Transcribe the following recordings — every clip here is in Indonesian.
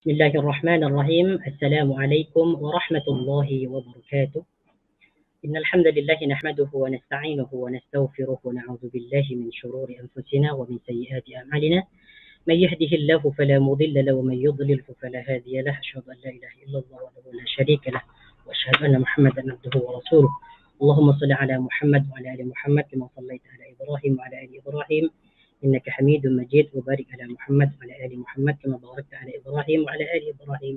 بسم الله الرحمن الرحيم. السلام عليكم ورحمة الله وبركاته. إن الحمد لله نحمده ونستعينه ونستغفره ونعوذ بالله من شرور أنفسنا ومن سيئات أعمالنا. من يهده الله فلا مضل له ومن يضلل فلا هادي له. أشهد أن لا إله إلا الله وحده لا شريك له وأشهد أن محمدا عبده ورسوله. اللهم صل على محمد وعلى آل محمد كما صليت على إبراهيم وعلى آل إبراهيم إنك حميد مجيد، وبارك على محمد وعلى آل محمد كما باركت على إبراهيم وعلى آل إبراهيم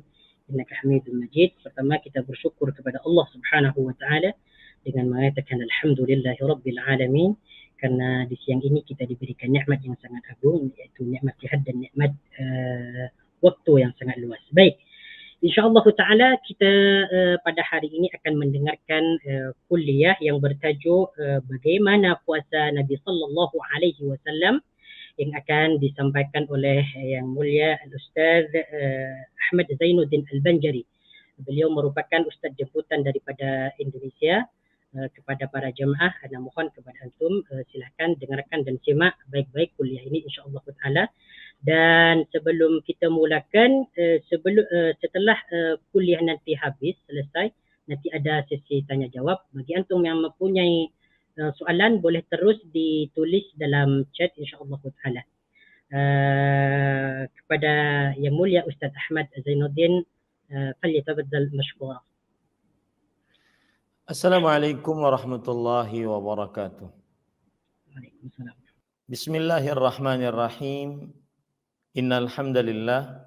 إنك حميد مجيد. Pertama kita bersyukur kepada Allah Subhanahu wa taala dengan mengatakan alhamdulillahi rabbil alamin, karena di siang ini kita diberikan nikmat yang sangat agung, yaitu nikmat sihat dan nikmat waktu yang sangat luas. Baik, insyaallah taala kita pada hari ini akan mendengarkan kuliah yang bertajuk bagaimana puasa Nabi sallallahu alaihi wasallam, yang akan disampaikan oleh Yang Mulia Al-Ustaz Ahmad Zainuddin Al-Banjari. Beliau merupakan ustaz jemputan daripada Indonesia. Kepada para jemaah, ana mohon kepada antum silakan dengarkan dan simak baik-baik kuliah ini insya-Allah taala. Dan sebelum kita mulakan, setelah kuliah nanti habis selesai, nanti ada sesi tanya jawab. Bagi antum yang mempunyai soalan boleh terus ditulis dalam chat insya-Allah taala. Kepada Yang Mulia Ustaz Ahmad Zainuddin, falyatafaddal mashkura. Assalamualaikum warahmatullahi wabarakatuh. Waalaikumsalam. Bismillahirrahmanirrahim. Innal hamdalillah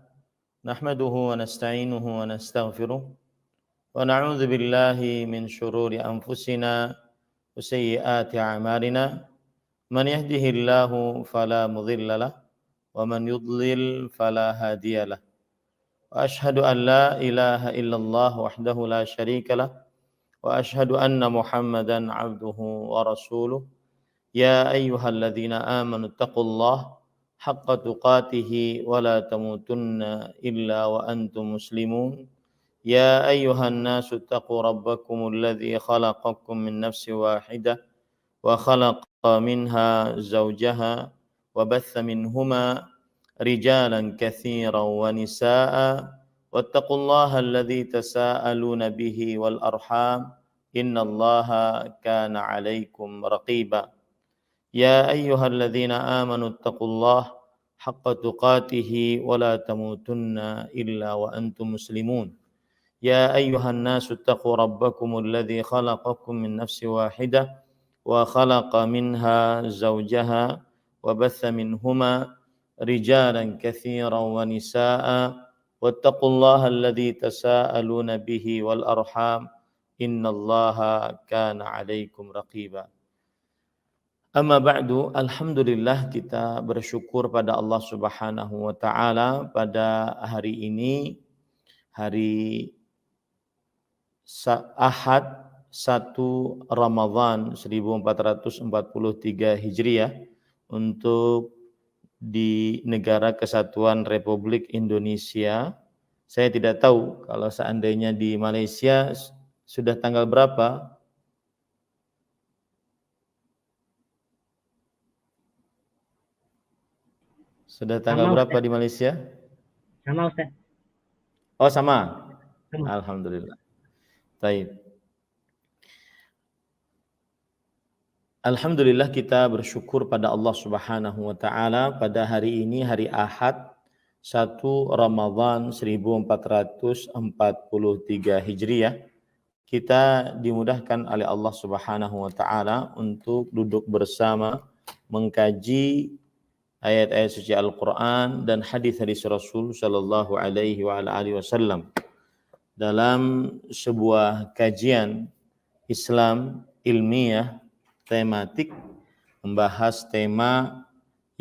nahmaduhu wa nasta'inuhu wa nastaghfiruh wa na'udzu billahi min shururi anfusina wa sayyiati a'malina. Man yahdihillahu fala mudilla lahu wa man yudlil fala hadiya lahu. Wa ashhadu an la ilaha illallah wahdahu la syarika lahu wa ashhadu anna Muhammadan abduhu wa rasuluh. Ya ayyuhalladzina amanu taqullaha haqqa tuqatih wa la tamutunna illa wa antum muslimun. Ya ayyuhan nasu taqu rabbakumul ladzi khalaqakum min nafsin wahidah wa khalaqa minha zawjaha wa batha minhuma rijalan katsiran wa nisaa'a wattaqullaha alladzi tasaaluna bihi wal arham innallaha kana 'alaikum raqiba. Ya ayyuhalladzina amanu taqullaha haqqa tuqatih wa la tamutunna illa wa antum muslimun. Ya ayyuhan nasu taqu rabbakumul ladzi khalaqakum min nafsin wahidah wa khalaqa minha zawjaha wa batha minhuma rijalan katsiran wa nisaa'a wattaqullaha alladzi tasaaluna bihi wal arham innallaha kana 'alaikum raqiba. Amma ba'du, alhamdulillah kita bersyukur pada Allah Subhanahu wa taala pada hari ini, hari Ahad 1 Ramadhan 1443 Hijriah untuk di Negara Kesatuan Republik Indonesia. Saya tidak tahu kalau seandainya di Malaysia sudah tanggal berapa. Sudah tanggal Sama, berapa Ustaz. di Malaysia? Sama, Ustaz. Oh, sama. Sama. Alhamdulillah. Baik. Alhamdulillah kita bersyukur pada Allah Subhanahu wa taala pada hari ini, hari Ahad 1 Ramadhan 1443 Hijriah. Kita dimudahkan oleh Allah Subhanahu wa taala untuk duduk bersama mengkaji ayat-ayat suci Al-Quran dan hadis-hadis Rasul sallallahu alaihi wa alihi wasallam dalam sebuah kajian Islam ilmiah tematik, membahas tema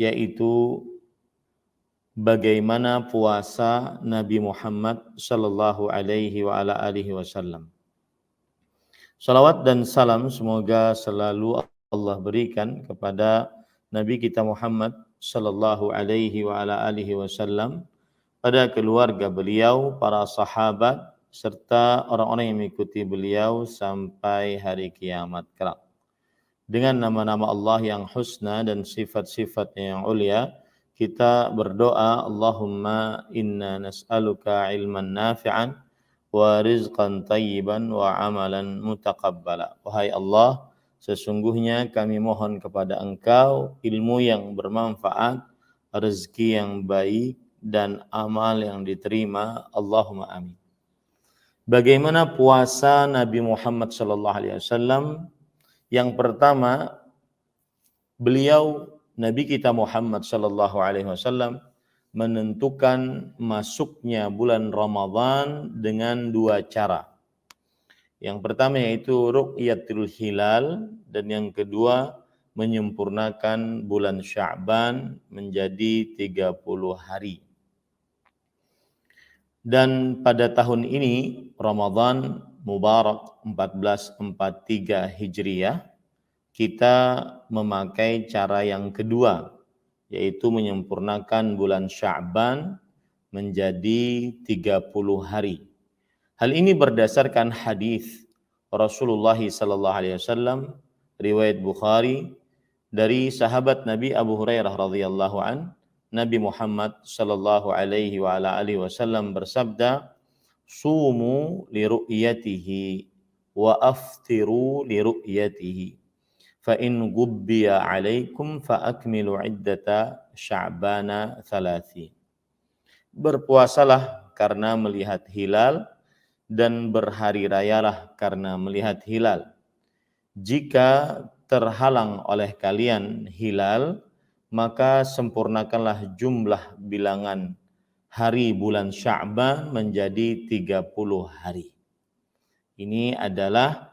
yaitu bagaimana puasa Nabi Muhammad sallallahu alaihi wa alihi wasallam. Salawat dan salam semoga selalu Allah berikan kepada Nabi kita Muhammad sallallahu alaihi wa alihi wasallam, pada keluarga beliau, para sahabat serta orang-orang yang mengikuti beliau sampai hari kiamat kelak. Dengan nama-nama Allah yang husna dan sifat-sifatnya yang ulia, kita berdoa, Allahumma inna nas'aluka ilman nafi'an wa rizqan tayyiban wa amalan mutaqabbala. Wahai Allah, sesungguhnya kami mohon kepada Engkau ilmu yang bermanfaat, rezeki yang baik, dan amal yang diterima. Allahumma amin. Bagaimana puasa Nabi Muhammad SAW? Yang pertama, Nabi kita Muhammad SAW menentukan masuknya bulan Ramadan dengan dua cara. Yang pertama yaitu ru'yatul hilal, dan yang kedua menyempurnakan bulan Sya'ban menjadi 30 hari. Dan pada tahun ini Ramadan Mubarak 1443 Hijriah, kita memakai cara yang kedua, yaitu menyempurnakan bulan Sya'ban menjadi 30 hari. Hal ini berdasarkan hadis Rasulullah SAW, riwayat Bukhari, dari sahabat Nabi Abu Hurairah radhiyallahu an, Nabi Muhammad sallallahu alaihi wa ala alihi wasallam bersabda, "Sumu li ru'yatihi wa aftiru li ru'yatihi. Fa in gubbiya 'alaikum fa akmilu 'iddata Sya'bana 30." Berpuasalah karena melihat hilal dan berhari rayalah karena melihat hilal. Jika terhalang oleh kalian hilal, maka sempurnakanlah jumlah bilangan hari bulan Sya'ban menjadi 30 hari. Ini adalah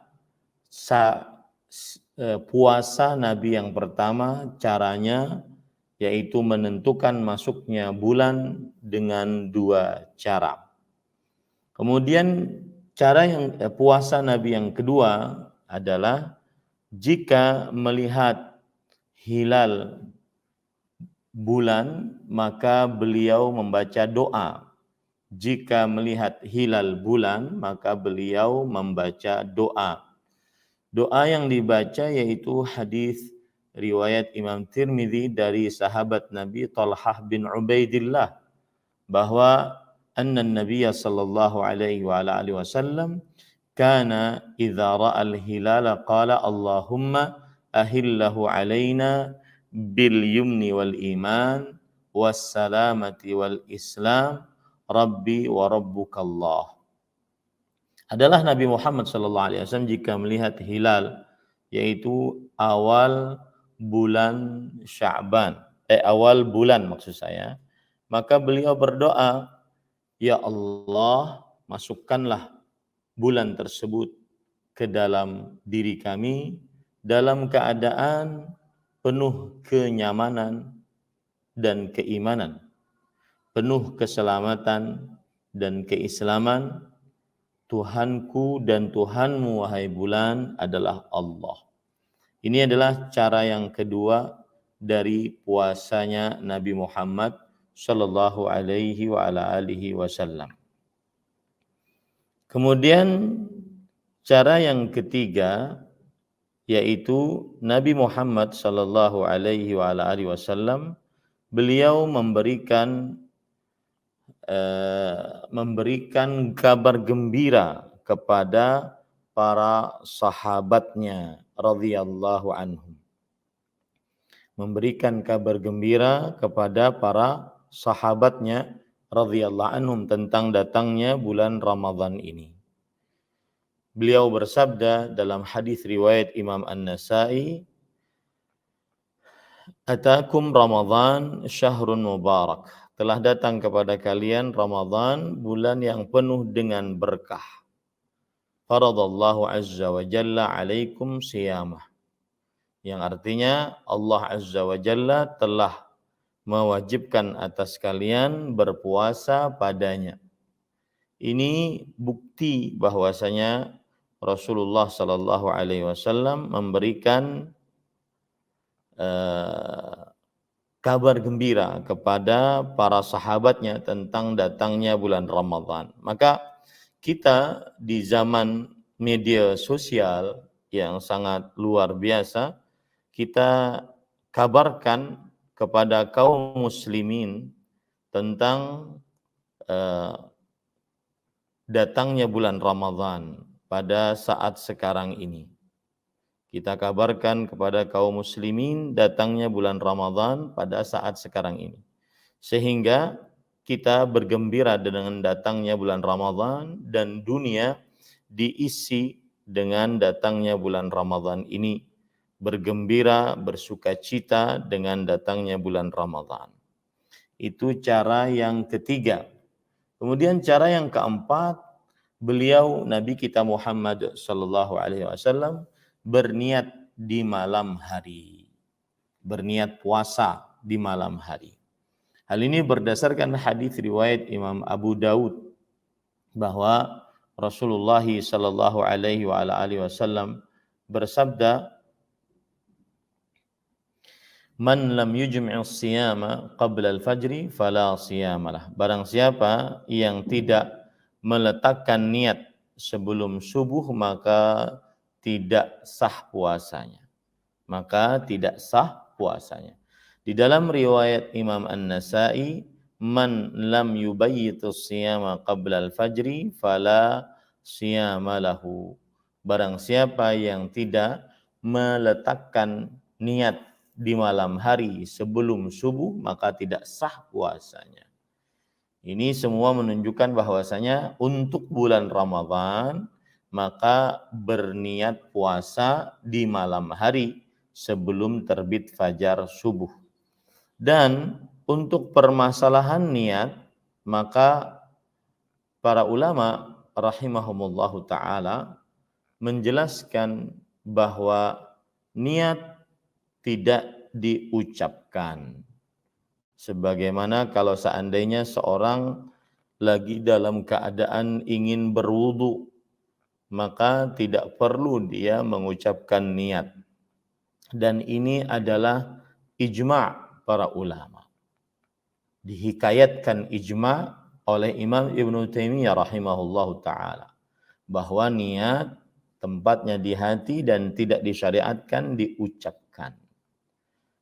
puasa Nabi yang pertama, caranya yaitu menentukan masuknya bulan dengan dua cara. Kemudian puasa Nabi yang kedua adalah jika melihat hilal bulan, maka beliau membaca doa. Jika melihat hilal bulan, maka beliau membaca doa. Doa yang dibaca yaitu hadis riwayat Imam Tirmidzi dari sahabat Nabi Talhah bin Ubaidillah, bahwa anna Nabiya sallallahu alaihi wa alihi wasallam kana idza ra'al hilala qala Allahumma ahillahu alaina bil yumni wal iman was salamati wal islam rabbi wa rabbukallah. Adalah Nabi Muhammad sallallahu alaihi wasallam jika melihat hilal, yaitu awal bulan Sya'ban, awal bulan maksud saya, maka beliau berdoa, ya Allah, masukkanlah bulan tersebut ke dalam diri kami dalam keadaan penuh kenyamanan dan keimanan, penuh keselamatan dan keislaman. Tuhanku dan Tuhanmu wahai bulan adalah Allah. Ini adalah cara yang kedua dari puasanya Nabi Muhammad sallallahu alaihi wa ala alihi wasallam. Kemudian cara yang ketiga yaitu Nabi Muhammad sallallahu alaihi wa ala alihi wasallam, beliau memberikan kabar gembira kepada para sahabatnya radhiyallahu anhum. Memberikan kabar gembira kepada para sahabatnya radhiyallahu anhum tentang datangnya bulan Ramadan ini. Beliau bersabda dalam hadis riwayat Imam An-Nasa'i, "Atakum Ramadan syahrun mubarak." Telah datang kepada kalian Ramadan, bulan yang penuh dengan berkah. Faradallahu azza wa jalla alaikum siyamah. Yang artinya Allah azza wa jalla telah mewajibkan atas kalian berpuasa padanya. Ini bukti bahwasanya Rasulullah sallallahu alaihi wasallam memberikan kabar gembira kepada para sahabatnya tentang datangnya bulan Ramadan. Maka kita di zaman media sosial yang sangat luar biasa, kita kabarkan kepada kaum muslimin tentang datangnya bulan Ramadan pada saat sekarang ini. Kita kabarkan kepada kaum muslimin datangnya bulan Ramadan pada saat sekarang ini. Sehingga kita bergembira dengan datangnya bulan Ramadan dan dunia diisi dengan datangnya bulan Ramadan ini. Bergembira, bersukacita dengan datangnya bulan Ramadan. Itu cara yang ketiga. Kemudian cara yang keempat, beliau Nabi kita Muhammad sallallahu alaihi wasallam berniat di malam hari. Berniat puasa di malam hari. Hal ini berdasarkan hadis riwayat Imam Abu Daud bahwa Rasulullah sallallahu alaihi wasallam bersabda, "Man lam yujmi'us siyama qabla al-fajri fala siyamalah." Barang siapa yang tidak meletakkan niat sebelum subuh maka tidak sah puasanya. Maka tidak sah puasanya. Di dalam riwayat Imam An-Nasa'i, "Man lam yubayyitus siyama qabla al-fajri fala siyama lahu." Barang siapa yang tidak meletakkan niat di malam hari sebelum subuh maka tidak sah puasanya. Ini semua menunjukkan bahwasanya untuk bulan Ramadan maka berniat puasa di malam hari sebelum terbit fajar subuh. Dan untuk permasalahan niat maka para ulama rahimahumullahu ta'ala menjelaskan bahwa niat tidak diucapkan. Sebagaimana kalau seandainya seorang lagi dalam keadaan ingin berwudu, maka tidak perlu dia mengucapkan niat. Dan ini adalah ijma' para ulama. Dihikayatkan ijma' oleh Imam Ibnu Taimiyah rahimahullahu ta'ala. Bahwa niat tempatnya di hati dan tidak disyariatkan diucapkan.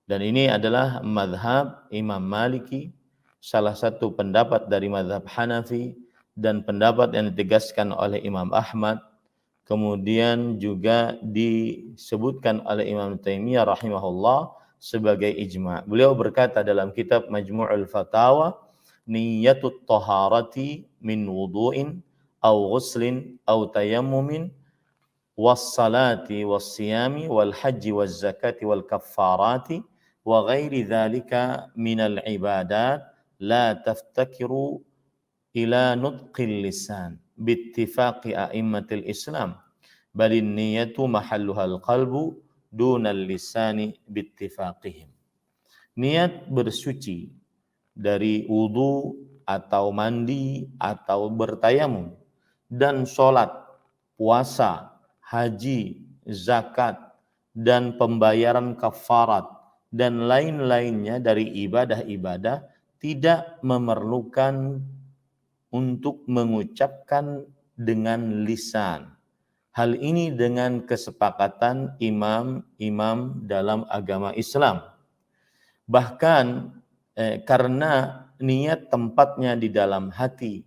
Dan ini adalah mazhab Imam Maliki, salah satu pendapat dari mazhab Hanafi, dan pendapat yang ditegaskan oleh Imam Ahmad, kemudian juga disebutkan oleh Imam Taimiyah rahimahullah sebagai ijma'. Beliau berkata dalam kitab Majmu'ul Fatawa, "Niyatut taharati min wudu'in aw ghuslin aw tayammumin was-salati was-siyami wal-hajji waz-zakati wal-kaffarati wa ghairi dzalika minal ibadat la taftakiru ila nutqil lisan bittifaqi a'immatil Islam balin niyatu mahalluhal qalbu dunal lisani bittifaqihim." Niat bersuci dari wudu atau mandi atau bertayamum dan sholat, puasa, haji, zakat dan pembayaran kafarat dan lain-lainnya dari ibadah-ibadah tidak memerlukan untuk mengucapkan dengan lisan. Hal ini dengan kesepakatan imam-imam dalam agama Islam. Bahkan karena niat tempatnya di dalam hati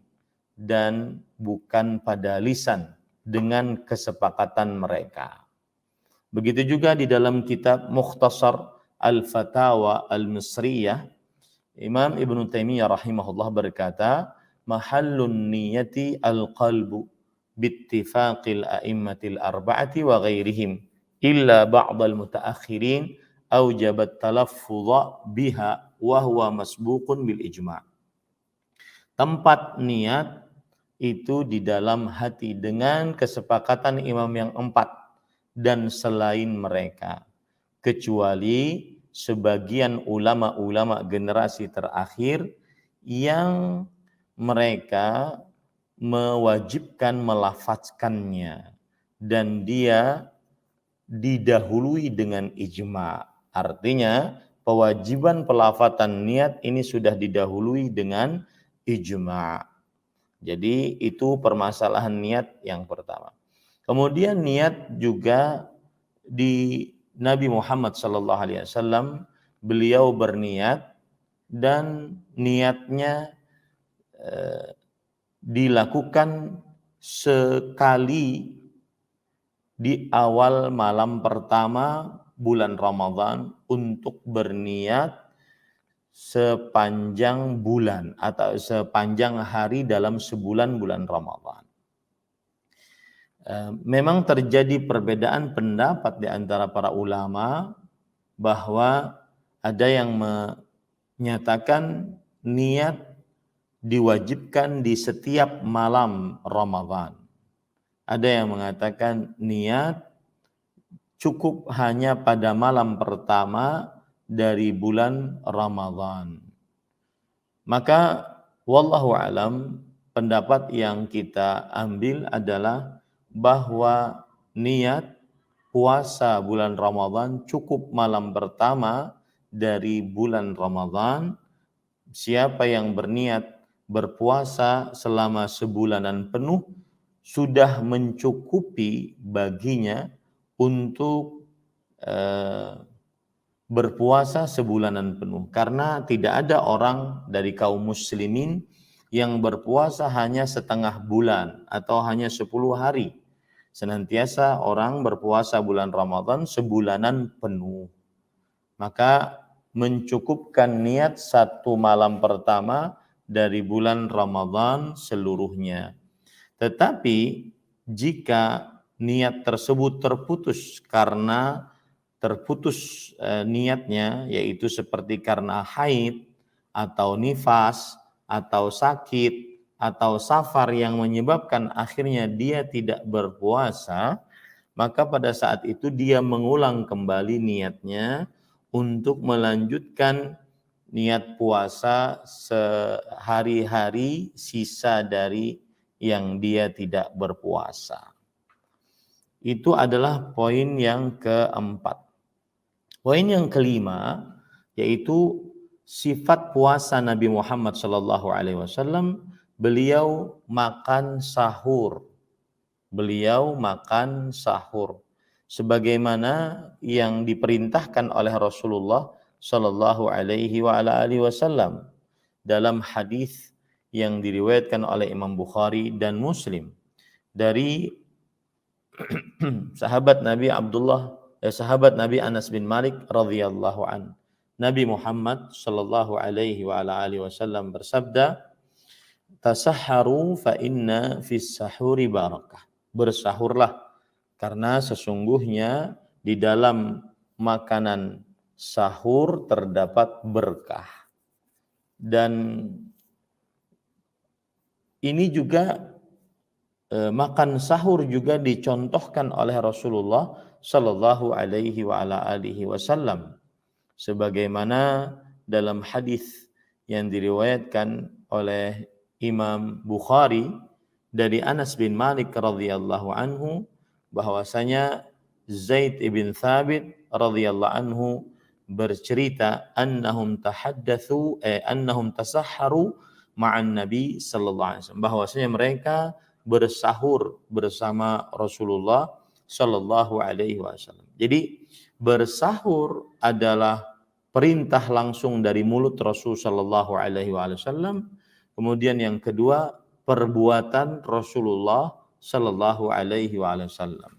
dan bukan pada lisan dengan kesepakatan mereka. Begitu juga di dalam kitab Mukhtasar Al-Fatawa Al-Misriyah, Imam Ibnu Taimiyah rahimahullah berkata, "Mahallun niyati al-qalbu bittifaqil a'immatil arba'ati wa ghairihim illa ba'dal mutaakhirin aujabat talaffudha biha wa huwa masbuqun bil ijma'." Tempat niat itu di dalam hati dengan kesepakatan imam yang empat dan selain mereka, kecuali sebagian ulama-ulama generasi terakhir yang mereka mewajibkan melafazkannya dan dia didahului dengan ijma'. Artinya kewajiban pelafatan niat ini sudah didahului dengan ijma'. Jadi itu permasalahan niat yang pertama. Kemudian niat juga di Nabi Muhammad sallallahu alaihi wasallam beliau berniat dan niatnya dilakukan sekali di awal malam pertama bulan Ramadan untuk berniat sepanjang bulan atau sepanjang hari dalam sebulan bulan Ramadan. Memang terjadi perbedaan pendapat di antara para ulama bahwa ada yang menyatakan niat diwajibkan di setiap malam Ramadan. Ada yang mengatakan niat cukup hanya pada malam pertama dari bulan Ramadan. Maka wallahu alam, pendapat yang kita ambil adalah bahwa niat puasa bulan Ramadan cukup malam pertama dari bulan Ramadan. Siapa yang berniat berpuasa selama sebulanan penuh sudah mencukupi baginya untuk berpuasa sebulanan penuh, karena tidak ada orang dari kaum muslimin yang berpuasa hanya setengah bulan atau hanya 10 hari. Senantiasa orang berpuasa bulan Ramadan sebulanan penuh. Maka mencukupkan niat satu malam pertama dari bulan Ramadan seluruhnya. Tetapi jika niat tersebut terputus karena terputus niatnya, yaitu seperti karena haid atau nifas atau sakit atau safar yang menyebabkan akhirnya dia tidak berpuasa, maka pada saat itu dia mengulang kembali niatnya untuk melanjutkan niat puasa sehari-hari sisa dari yang dia tidak berpuasa. Itu adalah poin yang keempat. Poin yang kelima yaitu sifat puasa Nabi Muhammad SAW. Beliau makan sahur. Beliau makan sahur sebagaimana yang diperintahkan oleh Rasulullah Shallallahu Alaihi Wasallam dalam hadis yang diriwayatkan oleh Imam Bukhari dan Muslim dari sahabat Nabi Anas bin Malik radhiyallahu an. Nabi Muhammad Shallallahu Alaihi Wasallam bersabda, "Tasahharu fa inna fis sahuri barakah." Bersahurlah karena sesungguhnya di dalam makanan sahur terdapat berkah. Dan ini juga makan sahur juga dicontohkan oleh Rasulullah Shallallahu Alaihi Wasallam, sebagaimana dalam hadis yang diriwayatkan oleh Imam Bukhari dari Anas bin Malik radhiyallahu anhu, bahwasanya Zaid ibn Thabit radhiyallahu anhu bercerita annahum tasahharu ma'an Nabi sallallahu alaihi wasallam, bahwasanya mereka bersahur bersama Rasulullah sallallahu alaihi wasallam. Jadi bersahur adalah perintah langsung dari mulut Rasul sallallahu alaihi wasallam. Kemudian yang kedua, perbuatan Rasulullah sallallahu alaihi wasallam.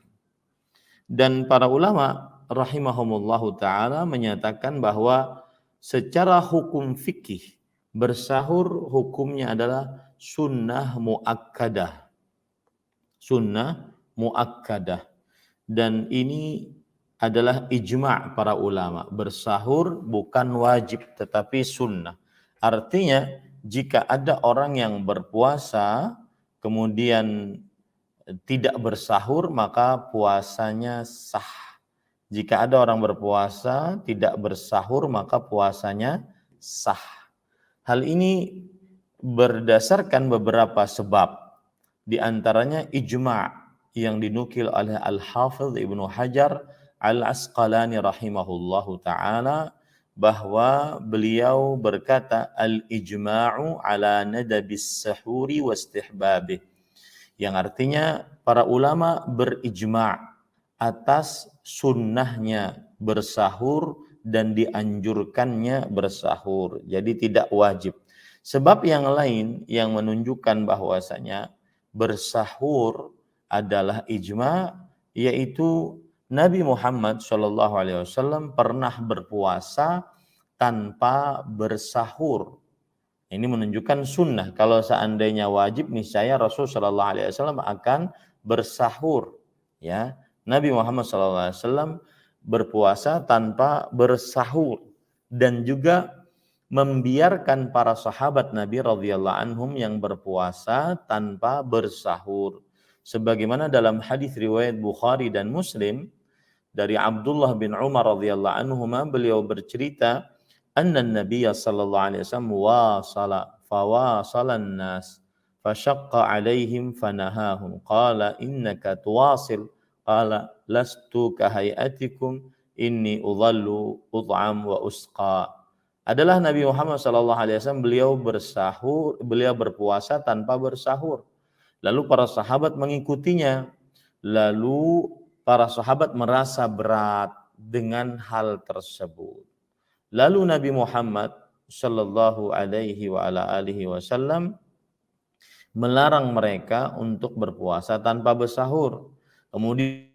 Dan para ulama rahimahumullahu taala menyatakan bahwa secara hukum fikih bersahur hukumnya adalah sunnah muakkadah. Sunnah muakkadah. Dan ini adalah ijma' para ulama. Bersahur bukan wajib tetapi sunnah. Artinya jika ada orang yang berpuasa kemudian tidak bersahur maka puasanya sah. Jika ada orang berpuasa tidak bersahur maka puasanya sah. Hal ini berdasarkan beberapa sebab. Di antaranya ijma' yang dinukil oleh Al-Hafidh Ibnu Hajar Al-Asqalani rahimahullahu ta'ala, bahwa beliau berkata al-ijma'u ala nadabis sahuri wa istihbabih, yang artinya para ulama berijma' atas sunnahnya bersahur dan dianjurkannya bersahur. Jadi tidak wajib. Sebab yang lain yang menunjukkan bahwasanya bersahur adalah ijma, yaitu Nabi Muhammad SAW pernah berpuasa tanpa bersahur. Ini menunjukkan sunnah. Kalau seandainya wajib, niscaya Rasul SAW akan bersahur. Ya, Nabi Muhammad SAW berpuasa tanpa bersahur dan juga membiarkan para sahabat Nabi radhiyallahu anhum yang berpuasa tanpa bersahur. Sebagaimana dalam hadis riwayat Bukhari dan Muslim dari Abdullah bin Umar radhiyallahu anhuma, beliau bercerita, anna Nabiy sallallahu alaihi wasallam fawasalan nas fashaqqa alaihim fanahahum qala innaka tuwasil qala lastu kahayatikum inni udhallu ud'am wa usqa. Adalah Nabi Muhammad sallallahu alaihi wasallam, beliau berpuasa tanpa bersahur. Lalu para sahabat mengikutinya. Lalu para sahabat merasa berat dengan hal tersebut. Lalu Nabi Muhammad sallallahu alaihi wa ala alihi wasallam melarang mereka untuk berpuasa tanpa bersahur. Kemudian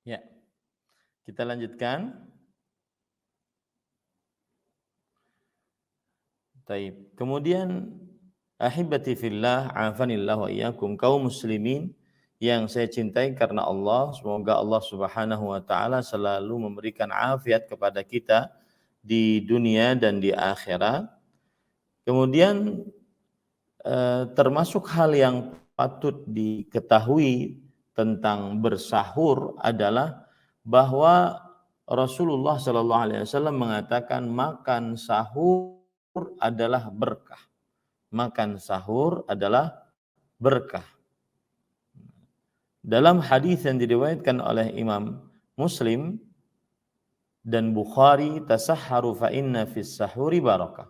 ya, kita lanjutkan. Taib. Kemudian ahibati fillah, afanillah wa iyyakum, kaum muslimin yang saya cintai karena Allah, semoga Allah Subhanahu wa taala selalu memberikan afiat kepada kita di dunia dan di akhirat. Kemudian termasuk hal yang patut diketahui tentang bersahur adalah bahwa Rasulullah Shallallahu Alaihi Wasallam mengatakan makan sahur adalah berkah. Makan sahur adalah berkah. Dalam hadis yang diriwayatkan oleh Imam Muslim dan Bukhari, tasahharu fa inna fis sahuri barakah.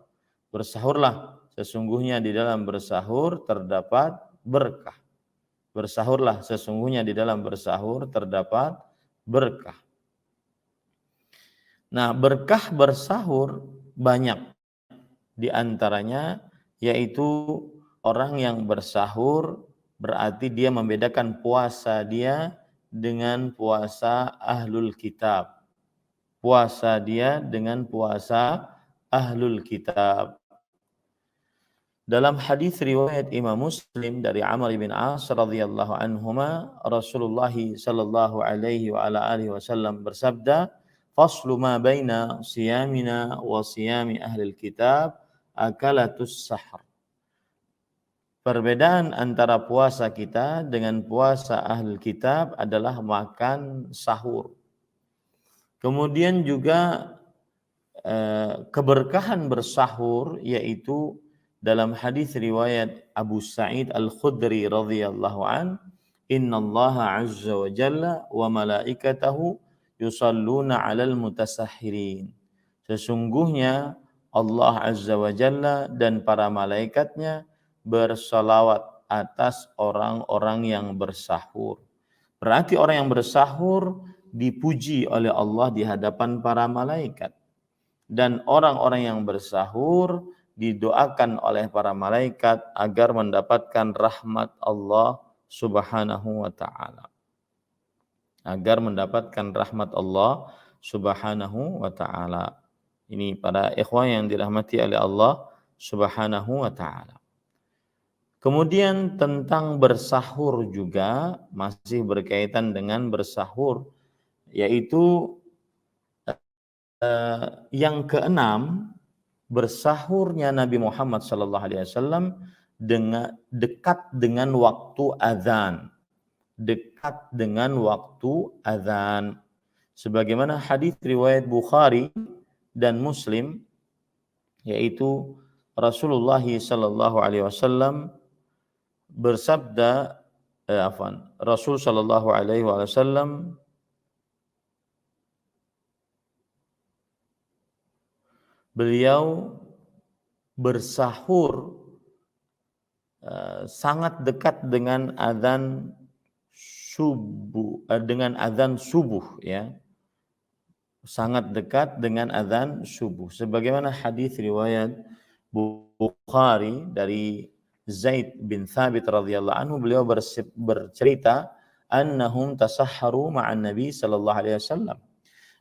Bersahurlah, sesungguhnya di dalam bersahur terdapat berkah. Bersahurlah, sesungguhnya di dalam bersahur terdapat berkah. Nah, berkah bersahur banyak. Di antaranya yaitu orang yang bersahur berarti dia membedakan puasa dia dengan puasa ahlul kitab. Puasa dia dengan puasa ahlul kitab. Dalam hadis riwayat Imam Muslim dari Amr bin As radhiyallahu anhuma, Rasulullah sallallahu alaihi wa ala alihi wasallam bersabda, "Faslu ma baina siyamina wa siyami ahlil kitab akalatus sahar." perbedaan antara puasa kita dengan puasa ahli kitab adalah makan sahur. Kemudian juga keberkahan bersahur, yaitu dalam hadis riwayat Abu Sa'id Al-Khudri radhiyallahu an, innallaha azza wa jalla wa malaikatahu yusalluna 'alal mutasahhirin. Sesungguhnya Allah azza wa jalla dan para malaikatnya bersalawat atas orang-orang yang bersahur. Berarti orang yang bersahur dipuji oleh Allah di hadapan para malaikat. Dan orang-orang yang bersahur didoakan oleh para malaikat agar mendapatkan rahmat Allah Subhanahu wa ta'ala. Agar mendapatkan rahmat Allah Subhanahu wa ta'ala. Ini para ikhwan yang dirahmati oleh Allah Subhanahu wa ta'ala. Kemudian tentang bersahur juga masih berkaitan dengan bersahur, yaitu yang keenam, bersahurnya Nabi Muhammad SAW dekat dengan waktu azan, dekat dengan waktu azan. Sebagaimana hadis riwayat Bukhari dan Muslim, yaitu Rasulullah SAW bersabda, Rasul Shallallahu Alaihi Wasallam beliau bersahur sangat dekat dengan azan subuh, ya, sangat dekat dengan azan subuh. Sebagaimana hadis riwayat Bukhari dari Zaid bin Thabit radhiyallahu anhu, beliau bercerita annahum tasahharu ma'an Nabi sallallahu alaihi wasallam,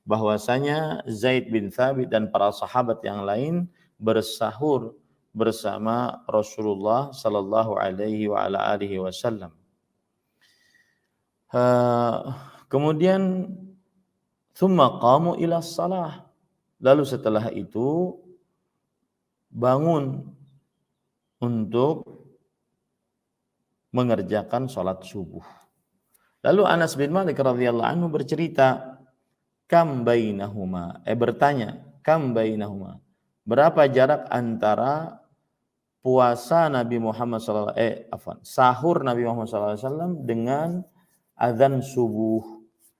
bahwasanya Zaid bin Thabit dan para sahabat yang lain bersahur bersama Rasulullah sallallahu alaihi wa ala alihi wasallam. Kemudian thumma qamu ila shalah, lalu setelah itu bangun untuk mengerjakan sholat subuh. Lalu Anas bin Malik radhiyallahu anhu bercerita, kam bainahuma, bertanya, kam bainahuma, berapa jarak antara puasa Nabi Muhammad sahur Nabi Muhammad SAW dengan azan subuh.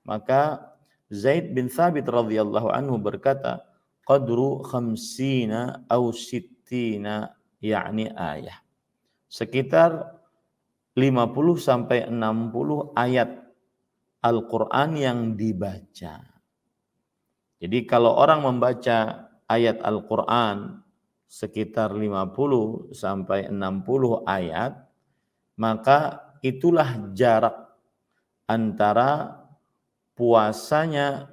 Maka Zaid bin Thabit radhiyallahu anhu berkata, qadru khamsina aw sittina, yakni ayah, sekitar 50 sampai 60 ayat Al-Quran yang dibaca. Jadi kalau orang membaca ayat Al-Quran sekitar 50 sampai 60 ayat, maka itulah jarak antara puasanya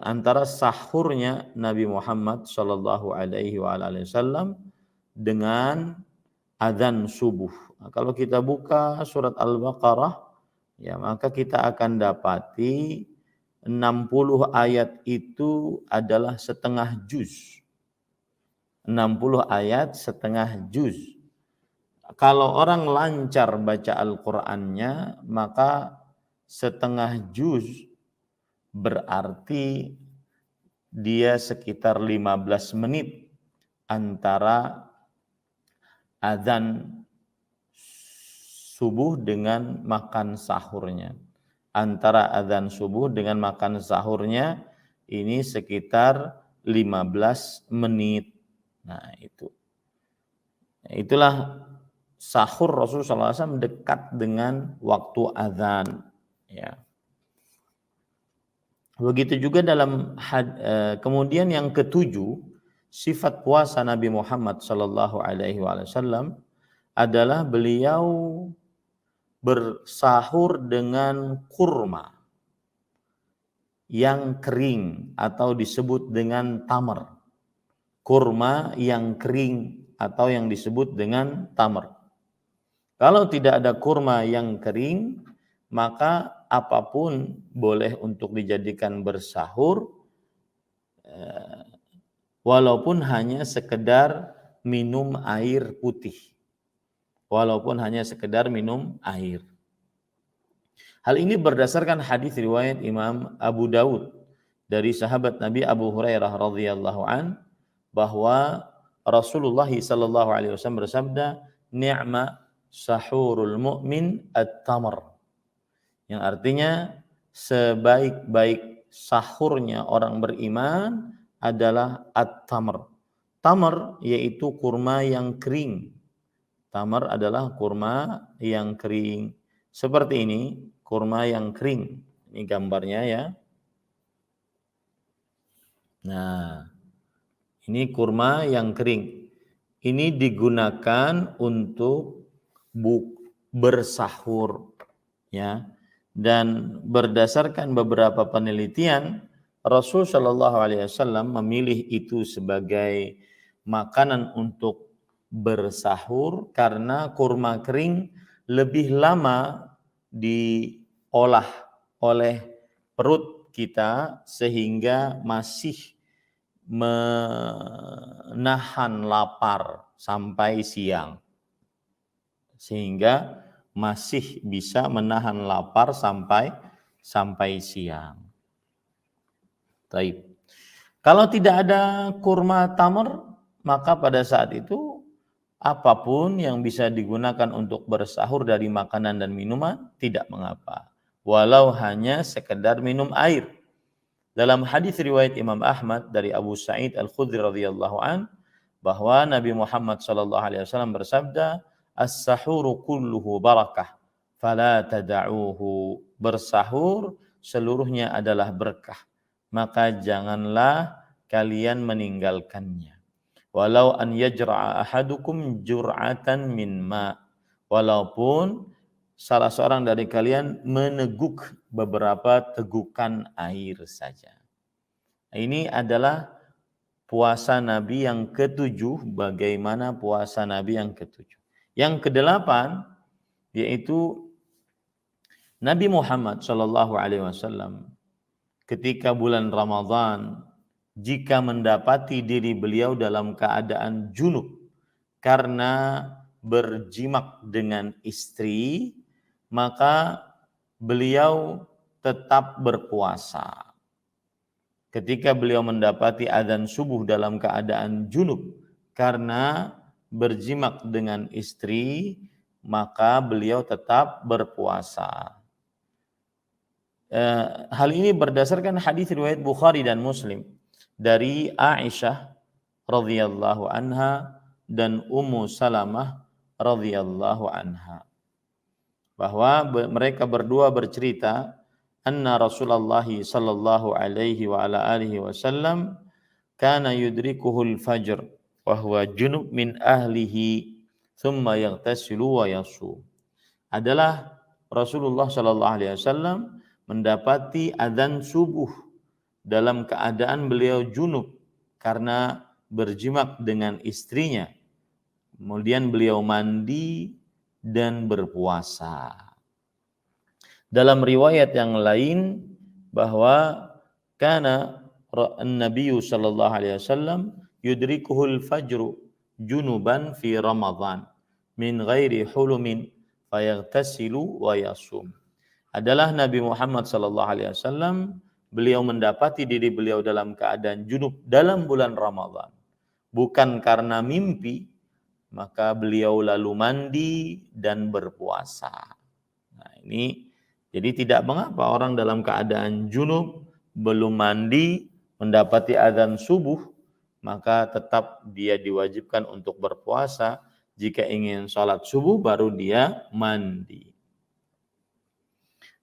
antara sahurnya Nabi Muhammad sallallahu alaihi wasallam dengan azan subuh. Nah, kalau kita buka surat Al-Baqarah, ya, maka kita akan dapati 60 ayat itu adalah setengah juz. 60 ayat setengah juz. Kalau orang lancar baca Al-Qur'annya, maka setengah juz berarti dia sekitar 15 menit antara azan subuh dengan makan sahurnya. Antara azan subuh dengan makan sahurnya ini sekitar 15 menit. Nah, itulah sahur Rasulullah SAW dekat dengan waktu azan, ya. Begitu juga dalam kemudian yang ketujuh, sifat puasa Nabi Muhammad sallallahu alaihi wasallam adalah beliau bersahur dengan kurma yang kering atau disebut dengan tamar. Kurma yang kering atau yang disebut dengan tamar. Kalau tidak ada kurma yang kering, maka apapun boleh untuk dijadikan bersahur, walaupun hanya sekedar minum air putih. walaupun hanya sekedar minum air. Hal ini berdasarkan hadis riwayat Imam Abu Daud dari sahabat Nabi Abu Hurairah radhiyallahu an bahwa Rasulullah sallallahu alaihi wasallam bersabda, "Ni'ma sahurul mu'min at-tamr." Yang artinya sebaik-baik sahurnya orang beriman adalah at-tamr. Tamr yaitu kurma yang kering. Tamr adalah kurma yang kering. Seperti ini, kurma yang kering. Ini gambarnya ya. Nah, ini kurma yang kering. Ini digunakan untuk bersahur, ya. Dan berdasarkan beberapa penelitian, Rasul Shallallahu Alaihi Wasallam memilih itu sebagai makanan untuk bersahur karena kurma kering lebih lama diolah oleh perut kita sehingga masih menahan lapar sampai siang. Sehingga masih bisa menahan lapar sampai siang. Taib. Kalau tidak ada kurma tamar, maka pada saat itu apapun yang bisa digunakan untuk bersahur dari makanan dan minuman tidak mengapa, walau hanya sekedar minum air. Dalam hadis riwayat Imam Ahmad dari Abu Sa'id Al-Khudri radhiyallahu an bahwa Nabi Muhammad sallallahu alaihi wasallam bersabda, "As-sahuru kulluhu barakah, fala tada'uhu." Bersahur seluruhnya adalah berkah, maka janganlah kalian meninggalkannya. Walau an yajra'a ahadukum jur'atan min ma. Walaupun salah seorang dari kalian meneguk beberapa tegukan air saja. Ini adalah puasa Nabi yang ke-7, bagaimana puasa Nabi yang ke-7. Yang ke-8 yaitu Nabi Muhammad sallallahu alaihi wasallam ketika bulan Ramadan jika mendapati diri beliau dalam keadaan junub karena berjimak dengan istri, maka beliau tetap berpuasa. Ketika beliau mendapati adzan subuh dalam keadaan junub karena berjimak dengan istri, maka beliau tetap berpuasa. Hal ini berdasarkan hadis riwayat Bukhari dan Muslim dari Aisyah radhiyallahu anha dan Ummu Salamah radhiyallahu anha, bahwa mereka berdua bercerita anna Rasulullah sallallahu alaihi wa ala alihi wasallam kana yudrikuhul fajr wa huwa junub min ahlihi thumma yaghtasilu wa yasum. Adalah Rasulullah sallallahu alaihi wasallam mendapati adzan subuh dalam keadaan beliau junub karena berjimak dengan istrinya. Kemudian beliau mandi dan berpuasa. Dalam riwayat yang lain bahwa kana an-nabiy sallallahu alaihi wasallam yudrikuhul fajru junuban fi Ramadan min ghairi hulumin fayaghtasilu wa yasum. Adalah Nabi Muhammad sallallahu alaihi wasallam beliau mendapati diri beliau dalam keadaan junub dalam bulan Ramadan bukan karena mimpi, maka beliau lalu mandi dan berpuasa. Nah, ini jadi tidak mengapa orang dalam keadaan junub belum mandi mendapati adzan subuh, maka tetap dia diwajibkan untuk berpuasa. Jika ingin sholat subuh baru dia mandi.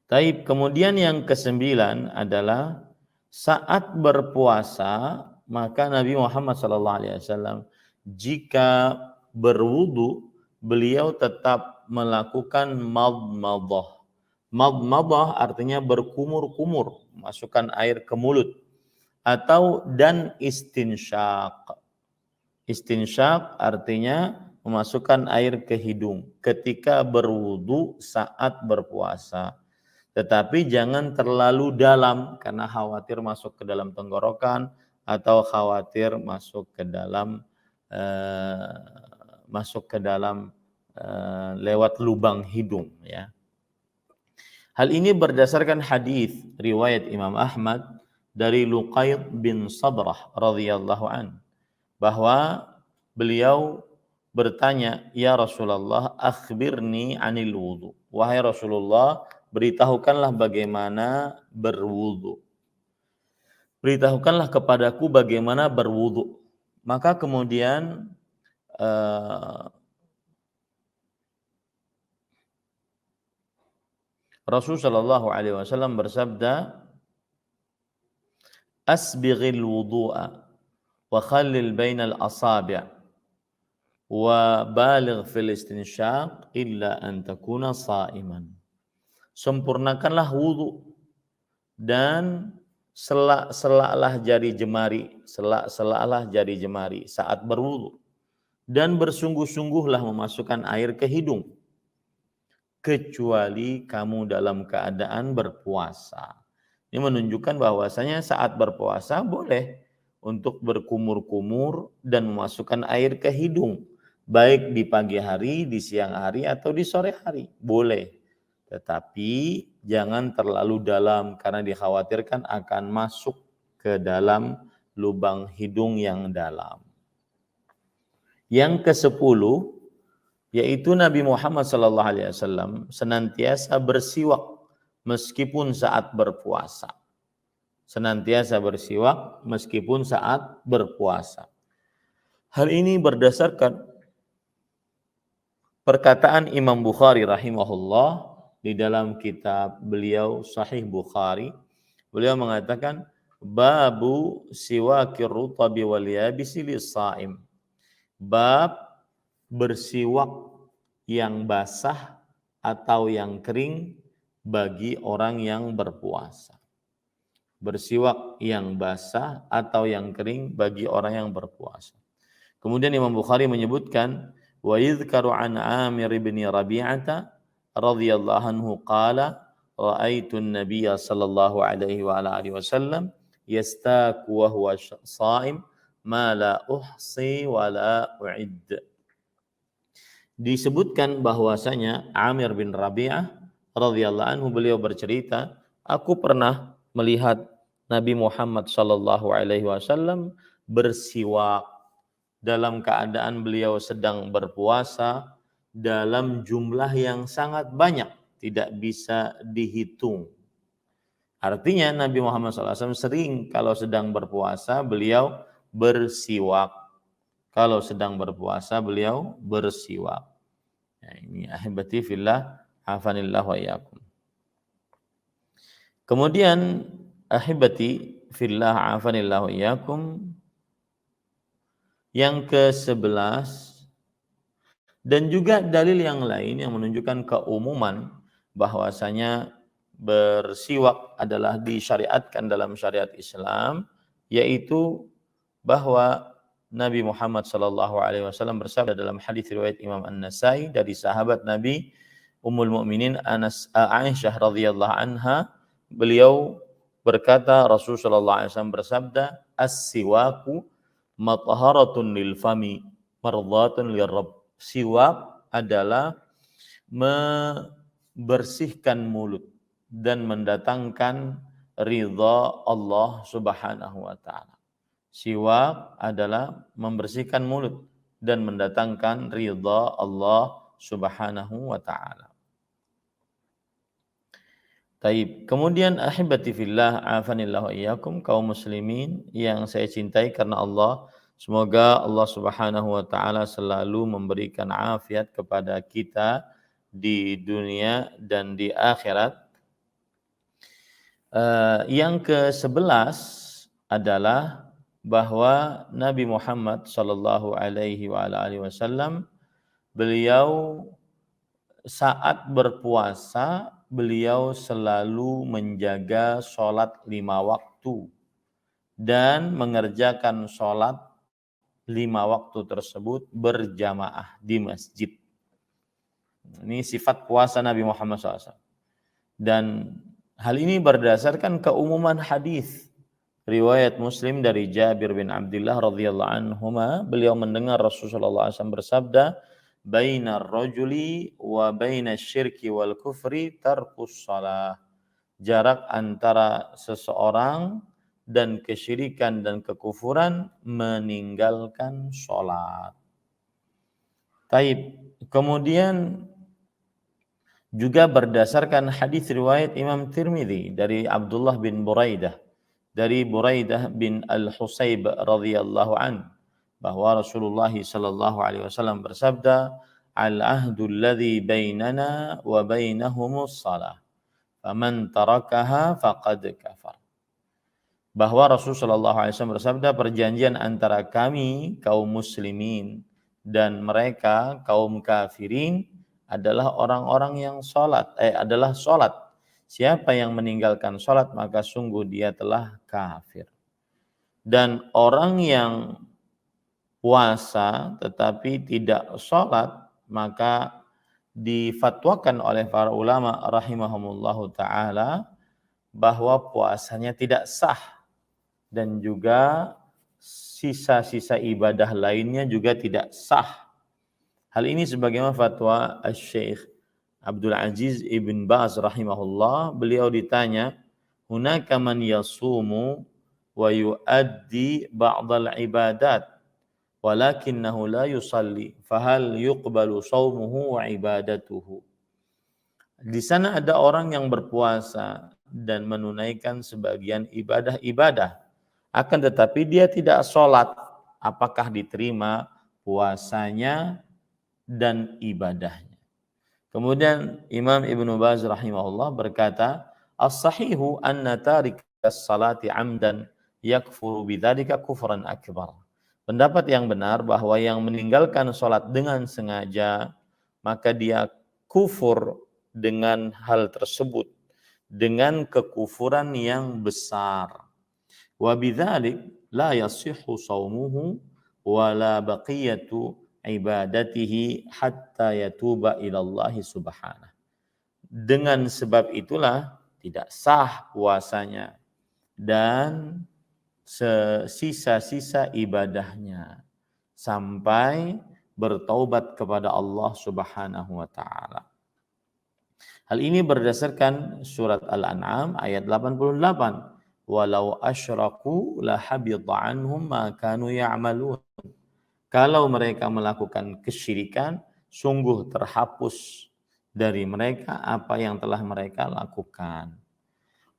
Taib. Kemudian yang ke-9 adalah saat berpuasa maka Nabi Muhammad SAW jika berwudu beliau tetap melakukan madmadah. Madmadah artinya berkumur-kumur, masukkan air ke mulut, atau dan istinsyaq. Istinsyaq artinya memasukkan air ke hidung ketika berwudu saat berpuasa. Tetapi jangan terlalu dalam karena khawatir masuk ke dalam tenggorokan atau khawatir masuk ke dalam lewat lubang hidung, ya. Hal ini berdasarkan hadis riwayat Imam Ahmad dari Luqayd bin Sabrah radhiyallahu an, bahwa beliau bertanya, "Ya Rasulullah, akhbirni anil wudu." Wahai Rasulullah, beritahukanlah bagaimana berwudu. Beritahukanlah kepadaku bagaimana berwudu. Maka kemudian Rasul sallallahu alaihi wasallam bersabda, "Asbighil wudu'a wa khallil bainal asabi' wa baligh fil istinsyaq illa an takuna sha'iman." Sempurnakanlah wudu dan selak-selaklah jari jemari, selak-selaklah jari jemari saat berwudu, dan bersungguh-sungguhlah memasukkan air ke hidung, kecuali kamu dalam keadaan berpuasa. Ini menunjukkan bahwasanya saat berpuasa boleh untuk berkumur-kumur dan memasukkan air ke hidung, baik di pagi hari, di siang hari, atau di sore hari, boleh. Tetapi jangan terlalu dalam karena dikhawatirkan akan masuk ke dalam lubang hidung yang dalam. Yang ke-10 yaitu Nabi Muhammad SAW senantiasa bersiwak meskipun saat berpuasa. Senantiasa bersiwak meskipun saat berpuasa. Hal ini berdasarkan perkataan Imam Bukhari rahimahullah di dalam kitab beliau Sahih Bukhari. Beliau mengatakan, babu siwakir rutabi wal yabisi lis-shaim. Bab bersiwak yang basah atau yang kering bagi orang yang berpuasa. Bersiwak yang basah atau yang kering bagi orang yang berpuasa. Kemudian Imam Bukhari menyebutkan, wa yadhkaru an Amir bin Rabi'ah radhiyallahu anhu qala ra'aitu an-nabiyya sallallahu alaihi wa alihi wasallam yastaku wa huwa sha'im ma la uhsi wa la u'id. Disebutkan bahwasanya Amir bin Rabi'ah radhiyallahu anhu, beliau bercerita, aku pernah melihat Nabi Muhammad sallallahu alaihi wasallam bersiwak dalam keadaan beliau sedang berpuasa dalam jumlah yang sangat banyak, tidak bisa dihitung. Artinya Nabi Muhammad SAW sering kalau sedang berpuasa beliau bersiwak. Kalau sedang berpuasa beliau bersiwak. Nah, ini ahibati fillah, hafanillah wa iyyakum. Kemudian ahibati fillah, hafanillah wa iyyakum, yang ke-11, dan juga dalil yang lain yang menunjukkan keumuman bahwasanya bersiwak adalah disyariatkan dalam syariat Islam, yaitu bahwa Nabi Muhammad SAW bersabda dalam hadis riwayat Imam An-Nasai dari sahabat Nabi Ummul Mukminin Aisyah radhiyallahu anha, beliau berkata, Rasulullah SAW bersabda, as-siwaku mathaharatun lil fami mardhatun lirabb. Siwak adalah membersihkan mulut dan mendatangkan ridha Allah Subhanahu wa taala. Siwak adalah membersihkan mulut dan mendatangkan ridha Allah Subhanahu wa taala. Taib. Kemudian ahibati fillah, afanillahu iyyakum, kaum muslimin yang saya cintai karena Allah, semoga Allah Subhanahu wa taala selalu memberikan afiat kepada kita di dunia dan di akhirat. Yang ke-11 adalah bahwa Nabi Muhammad sallallahu alaihi wasallam beliau saat berpuasa beliau selalu menjaga sholat 5 waktu dan mengerjakan sholat 5 waktu tersebut berjamaah di masjid. Ini sifat puasa Nabi Muhammad SAW. Dan hal ini berdasarkan keumuman hadis riwayat Muslim dari Jabir bin Abdullah radhiyallahu anhuma, beliau mendengar Rasulullah SAW bersabda, bainar rajuli wa bainas syirki wal kufri tarkus shalah. Jarak antara seseorang dan kesyirikan dan kekufuran meninggalkan sholat. Taib. Kemudian juga berdasarkan hadis riwayat Imam Tirmidzi dari Abdullah bin Buraidah, dari Buraidah bin Al-Husayb radhiyallahu an, bahwa Rasulullah sallallahu alaihi wasallam bersabda, "Al-ahdu alladhi bainana wa bainahumus shalah. Faman tarakaha faqad kafar." Bahwa Rasulullah SAW bersabda, perjanjian antara kami kaum muslimin dan mereka kaum kafirin adalah orang-orang yang adalah sholat. Siapa yang meninggalkan sholat maka sungguh dia telah kafir. Dan orang yang puasa tetapi tidak sholat maka difatwakan oleh para ulama rahimahumullahu ta'ala bahwa puasanya tidak sah, dan juga sisa-sisa ibadah lainnya juga tidak sah. Hal ini sebagaimana fatwa Asy-Syaikh Abdul Aziz Ibn Baz rahimahullah, beliau ditanya, "Hunaka man yasumu wa yuaddi ba'dal ibadat walakinnahu la yusalli, fahal yuqbalu shaumuhu wa ibadatuhu?" Di sana ada orang yang berpuasa dan menunaikan sebagian ibadah-ibadah, akan tetapi dia tidak sholat. Apakah diterima puasanya dan ibadahnya? Kemudian Imam Ibnu Baz rahimahullah berkata, "As-sahihu anna tarikas salati amdan yakfuru bidzalika kufran akbar." Pendapat yang benar bahwa yang meninggalkan sholat dengan sengaja maka dia kufur dengan hal tersebut, dengan kekufuran yang besar. Wa bidzalik la yasihhu shaumuhu wa la baqiyatu ibadatihi hatta yatuba ila Allah subhanahu. Dengan sebab itulah tidak sah puasanya dan sisa-sisa ibadahnya sampai bertaubat kepada Allah Subhanahu wa taala. Hal ini berdasarkan surat Al-An'am ayat 88. Walau asyraku la habita anhum ma kanu ya'malun. Kalau mereka melakukan kesyirikan, sungguh terhapus dari mereka apa yang telah mereka lakukan.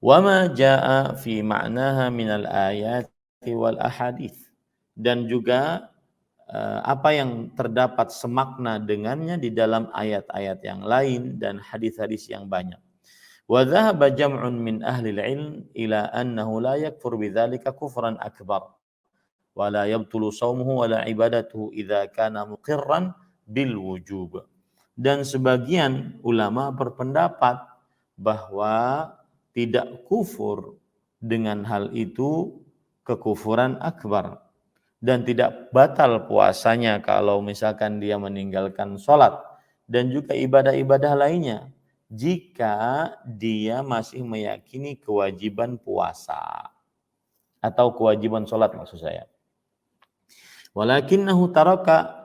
Wa ma jaa fi ma'naha minal ayati wal ahadits. Dan juga apa yang terdapat semakna dengannya di dalam ayat-ayat yang lain dan hadis-hadis yang banyak. Wa dhahaba jam'un min ahli al-'ilm ila annahu la yakfur bidzalika kufran akbar wa la yabtulu shaumuhu wa la ibadatuhu idza kana muqirran bil wujub. Dan sebagian ulama berpendapat bahwa tidak kufur dengan hal itu kekufuran akbar, dan tidak batal puasanya kalau misalkan dia meninggalkan sholat dan juga ibadah-ibadah lainnya jika dia masih meyakini kewajiban puasa atau kewajiban sholat maksud saya. Walakinnahu taraka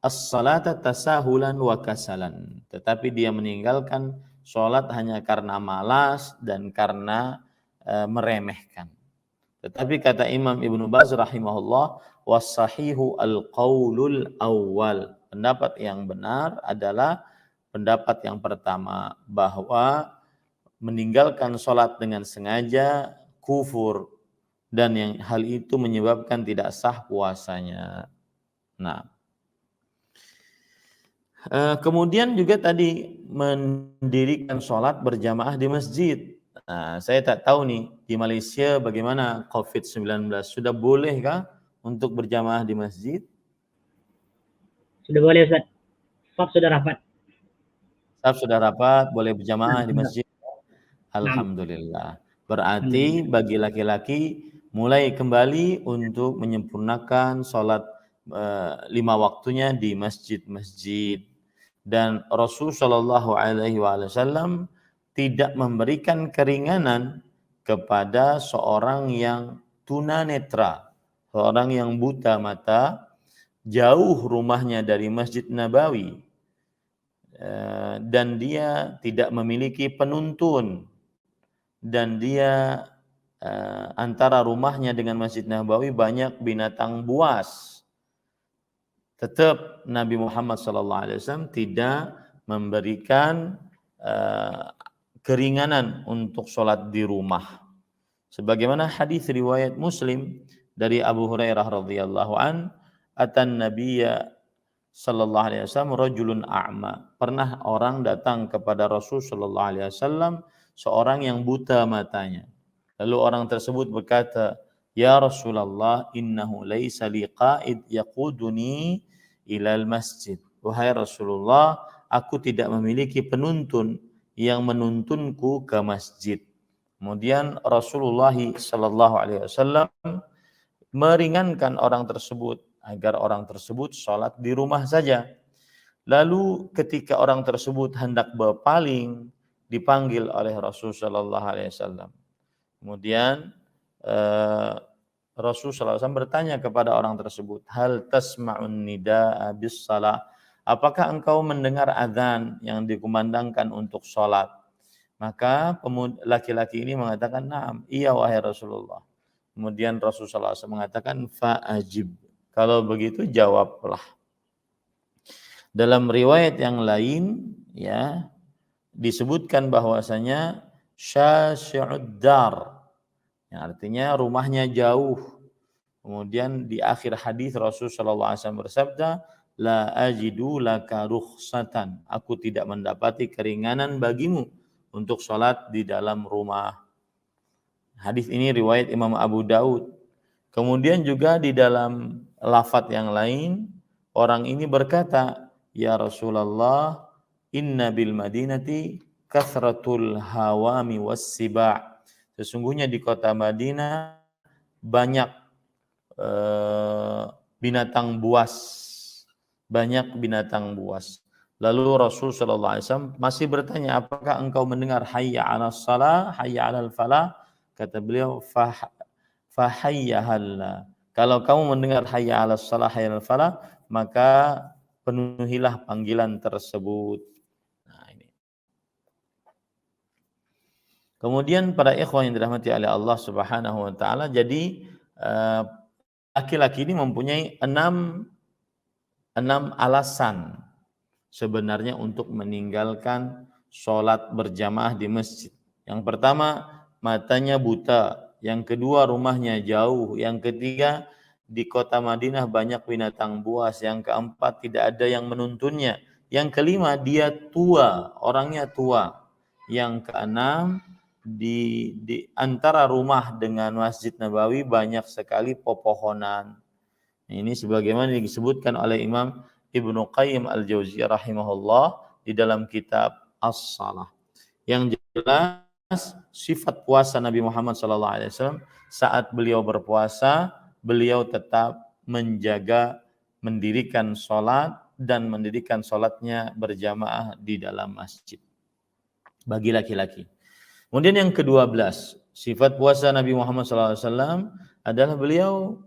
as-salata tasahulan wa kasalan. Tetapi dia meninggalkan sholat hanya karena malas dan karena meremehkan. Tetapi kata Imam Ibnu Baz rahimahullah, was-sahihu al-qaulul awwal. Pendapat yang benar adalah pendapat yang pertama, bahwa meninggalkan sholat dengan sengaja kufur dan yang hal itu menyebabkan tidak sah puasanya. Nah, kemudian juga tadi mendirikan sholat berjamaah di masjid. Nah, saya tak tahu nih di Malaysia bagaimana COVID-19, sudah bolehkah untuk berjamaah di masjid? Sudah boleh Ustaz. Saf sudah rapat. Saf sudah rapat, boleh berjamaah di masjid. Alhamdulillah. Berarti bagi laki-laki mulai kembali untuk menyempurnakan sholat 5 waktunya di masjid-masjid. Dan Rasul Shallallahu Alaihi Wasallam tidak memberikan keringanan kepada seorang yang tunanetra, seorang yang buta mata, jauh rumahnya dari Masjid Nabawi, dan dia tidak memiliki penuntun, dan dia antara rumahnya dengan Masjid Nabawi banyak binatang buas, tetap Nabi Muhammad SAW tidak memberikan keringanan untuk sholat di rumah. Sebagaimana hadis riwayat Muslim dari Abu Hurairah radhiyallahu an, atan Nabiyya sallallahu alaihi wasallam rajulun a'ma. Pernah orang datang kepada Rasul sallallahu alaihi wasallam, seorang yang buta matanya. Lalu orang tersebut berkata, "Ya Rasulullah, innahu laisa li qa'id yaquduni ilal masjid." Wahai Rasulullah, aku tidak memiliki penuntun yang menuntunku ke masjid. Kemudian Rasulullah sallallahu alaihi wasallam meringankan orang tersebut agar orang tersebut sholat di rumah saja. Lalu ketika orang tersebut hendak berpaling, dipanggil oleh Rasul sallallahu alaihi wasallam. Kemudian Rasul sallallahu alaihi wasallam bertanya kepada orang tersebut, "Hal tasma'un nidaa bis shalah?" Apakah engkau mendengar azan yang dikumandangkan untuk sholat? Maka laki-laki ini mengatakan, "Na'am, iya wahai Rasulullah." Kemudian Rasulullah SAW mengatakan, "Fa'ajib." Kalau begitu jawablah. Dalam riwayat yang lain ya disebutkan bahwasanya syashi'ud dar, yang artinya rumahnya jauh. Kemudian di akhir hadis Rasulullah SAW bersabda, "La ajidu laka rukhsatan." Aku tidak mendapati keringanan bagimu untuk sholat di dalam rumah. Hadis ini riwayat Imam Abu Daud. Kemudian juga di dalam lafaz yang lain, orang ini berkata, "Ya Rasulullah, inna bil madinati kathratul hawami was-siba'." Sesungguhnya di kota Madinah banyak binatang buas. Banyak binatang buas. Lalu Rasul sallallahu alaihi wasallam masih bertanya, "Apakah engkau mendengar hayya 'alas shalah, hayya 'alal falah?" Kata beliau, "Fahayya halla." Kalau kamu mendengar hayya 'alas shalah, hayya 'alal falah, maka penuhilah panggilan tersebut. Nah, ini. Kemudian para ikhwan yang dirahmati oleh Allah Subhanahu wa taala, jadi laki-laki ini mempunyai enam alasan sebenarnya untuk meninggalkan sholat berjamaah di masjid. Yang pertama, matanya buta. Yang kedua, rumahnya jauh. Yang ketiga, di kota Madinah banyak binatang buas. Yang keempat, tidak ada yang menuntunnya. Yang kelima, dia tua, orangnya tua. Yang keenam, di antara rumah dengan Masjid Nabawi banyak sekali pepohonan. Ini sebagaimana disebutkan oleh Imam Ibnu Qayyim Al-Jauziyah rahimahullah di dalam kitab As-Salah. Yang jelas sifat puasa Nabi Muhammad SAW saat beliau berpuasa, beliau tetap menjaga mendirikan sholat dan mendirikan sholatnya berjamaah di dalam masjid bagi laki-laki. Kemudian yang ke-12, sifat puasa Nabi Muhammad SAW adalah beliau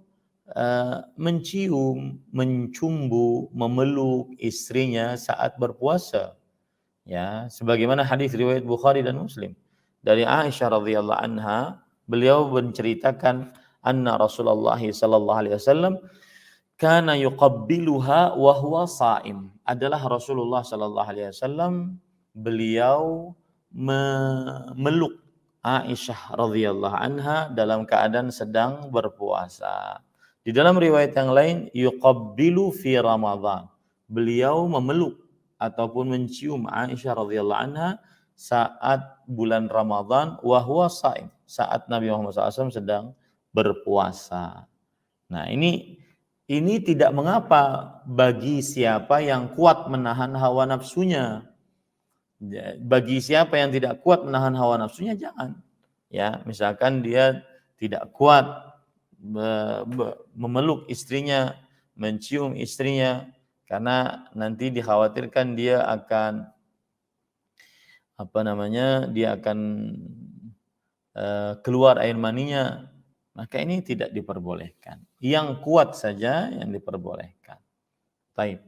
mencium, mencumbu, memeluk istrinya saat berpuasa. Ya, sebagaimana hadis riwayat Bukhari dan Muslim dari Aisyah radhiyallahu anha, beliau menceritakan anna Rasulullah sallallahu alaihi wasallam kana yuqabbiluha wa huwa shaim. Adalah Rasulullah sallallahu alaihi wasallam beliau memeluk Aisyah radhiyallahu anha dalam keadaan sedang berpuasa. Di dalam riwayat yang lain, yuqabbilu fi Ramadan. Beliau memeluk ataupun mencium Aisyah radhiyallahu anha saat bulan Ramadan wa huwa shaim, saat Nabi Muhammad SAW sedang berpuasa. Nah, ini tidak mengapa bagi siapa yang kuat menahan hawa nafsunya. Bagi siapa yang tidak kuat menahan hawa nafsunya, jangan. Ya, misalkan dia tidak kuat memeluk istrinya, mencium istrinya, karena nanti dikhawatirkan dia akan dia akan keluar air maninya, maka ini tidak diperbolehkan. Yang kuat saja yang diperbolehkan. Taib.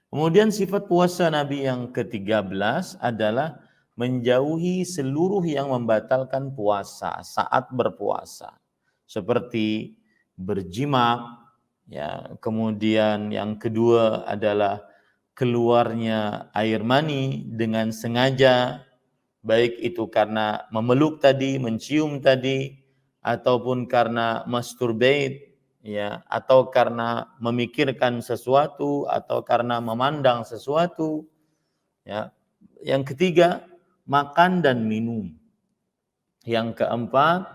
Kemudian sifat puasa Nabi yang ke-13 adalah menjauhi seluruh yang membatalkan puasa saat berpuasa. Seperti berjima, ya. Kemudian yang kedua adalah keluarnya air mani dengan sengaja, baik itu karena memeluk tadi, mencium tadi, ataupun karena masturbate, ya, atau karena memikirkan sesuatu, atau karena memandang sesuatu, ya. Yang ketiga, makan dan minum. Yang keempat,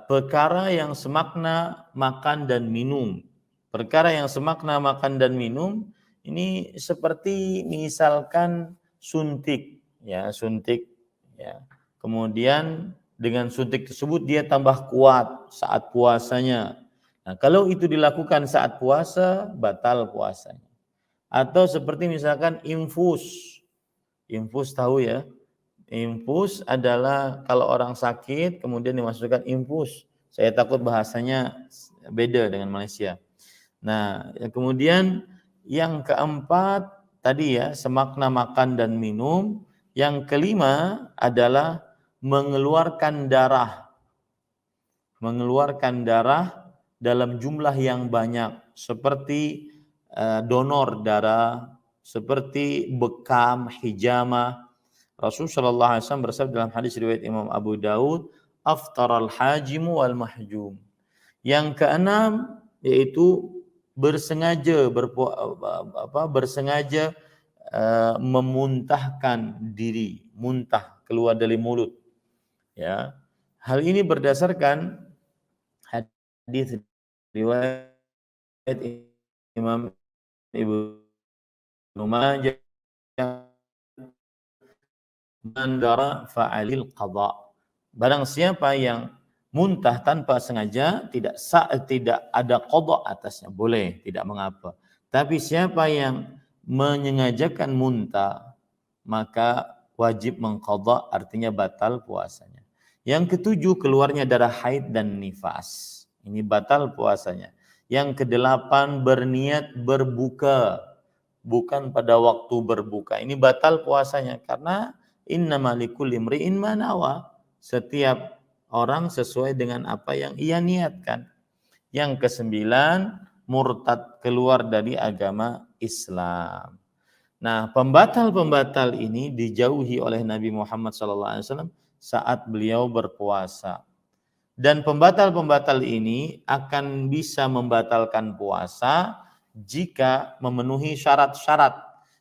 perkara yang semakna makan dan minum. Perkara yang semakna makan dan minum ini seperti misalkan suntik, ya, suntik, ya. Kemudian dengan suntik tersebut dia tambah kuat saat puasanya. Nah, kalau itu dilakukan saat puasa, batal puasanya. Atau seperti misalkan infus. Infus tahu ya? Infus adalah kalau orang sakit kemudian dimasukkan infus. Saya takut bahasanya beda dengan Malaysia. Nah, kemudian yang keempat tadi ya, semakna makan dan minum. Yang kelima adalah mengeluarkan darah. Mengeluarkan darah dalam jumlah yang banyak seperti donor darah, seperti bekam, hijamah. Rasulullah sallallahu alaihi wasallam bersabda dalam hadis riwayat Imam Abu Daud, aftaral hajimu wal mahjum. Yang keenam yaitu bersengaja memuntahkan diri, muntah keluar dari mulut. Ya. Hal ini berdasarkan hadis riwayat Imam Ibnu Majah, mandara fa'alil qada. Barang siapa yang muntah tanpa sengaja tidak ada qada atasnya, boleh, tidak mengapa. Tapi siapa yang menyengajakan muntah maka wajib mengqada, artinya batal puasanya. Yang ketujuh, keluarnya darah haid dan nifas. Ini batal puasanya. Yang kedelapan, berniat berbuka bukan pada waktu berbuka. Ini batal puasanya karena innamal likulli imri'in ma nawa. Setiap orang sesuai dengan apa yang ia niatkan. Yang kesembilan, murtad, keluar dari agama Islam. Nah, pembatal-pembatal ini dijauhi oleh Nabi Muhammad SAW saat beliau berpuasa. Dan pembatal-pembatal ini akan bisa membatalkan puasa jika memenuhi syarat-syarat.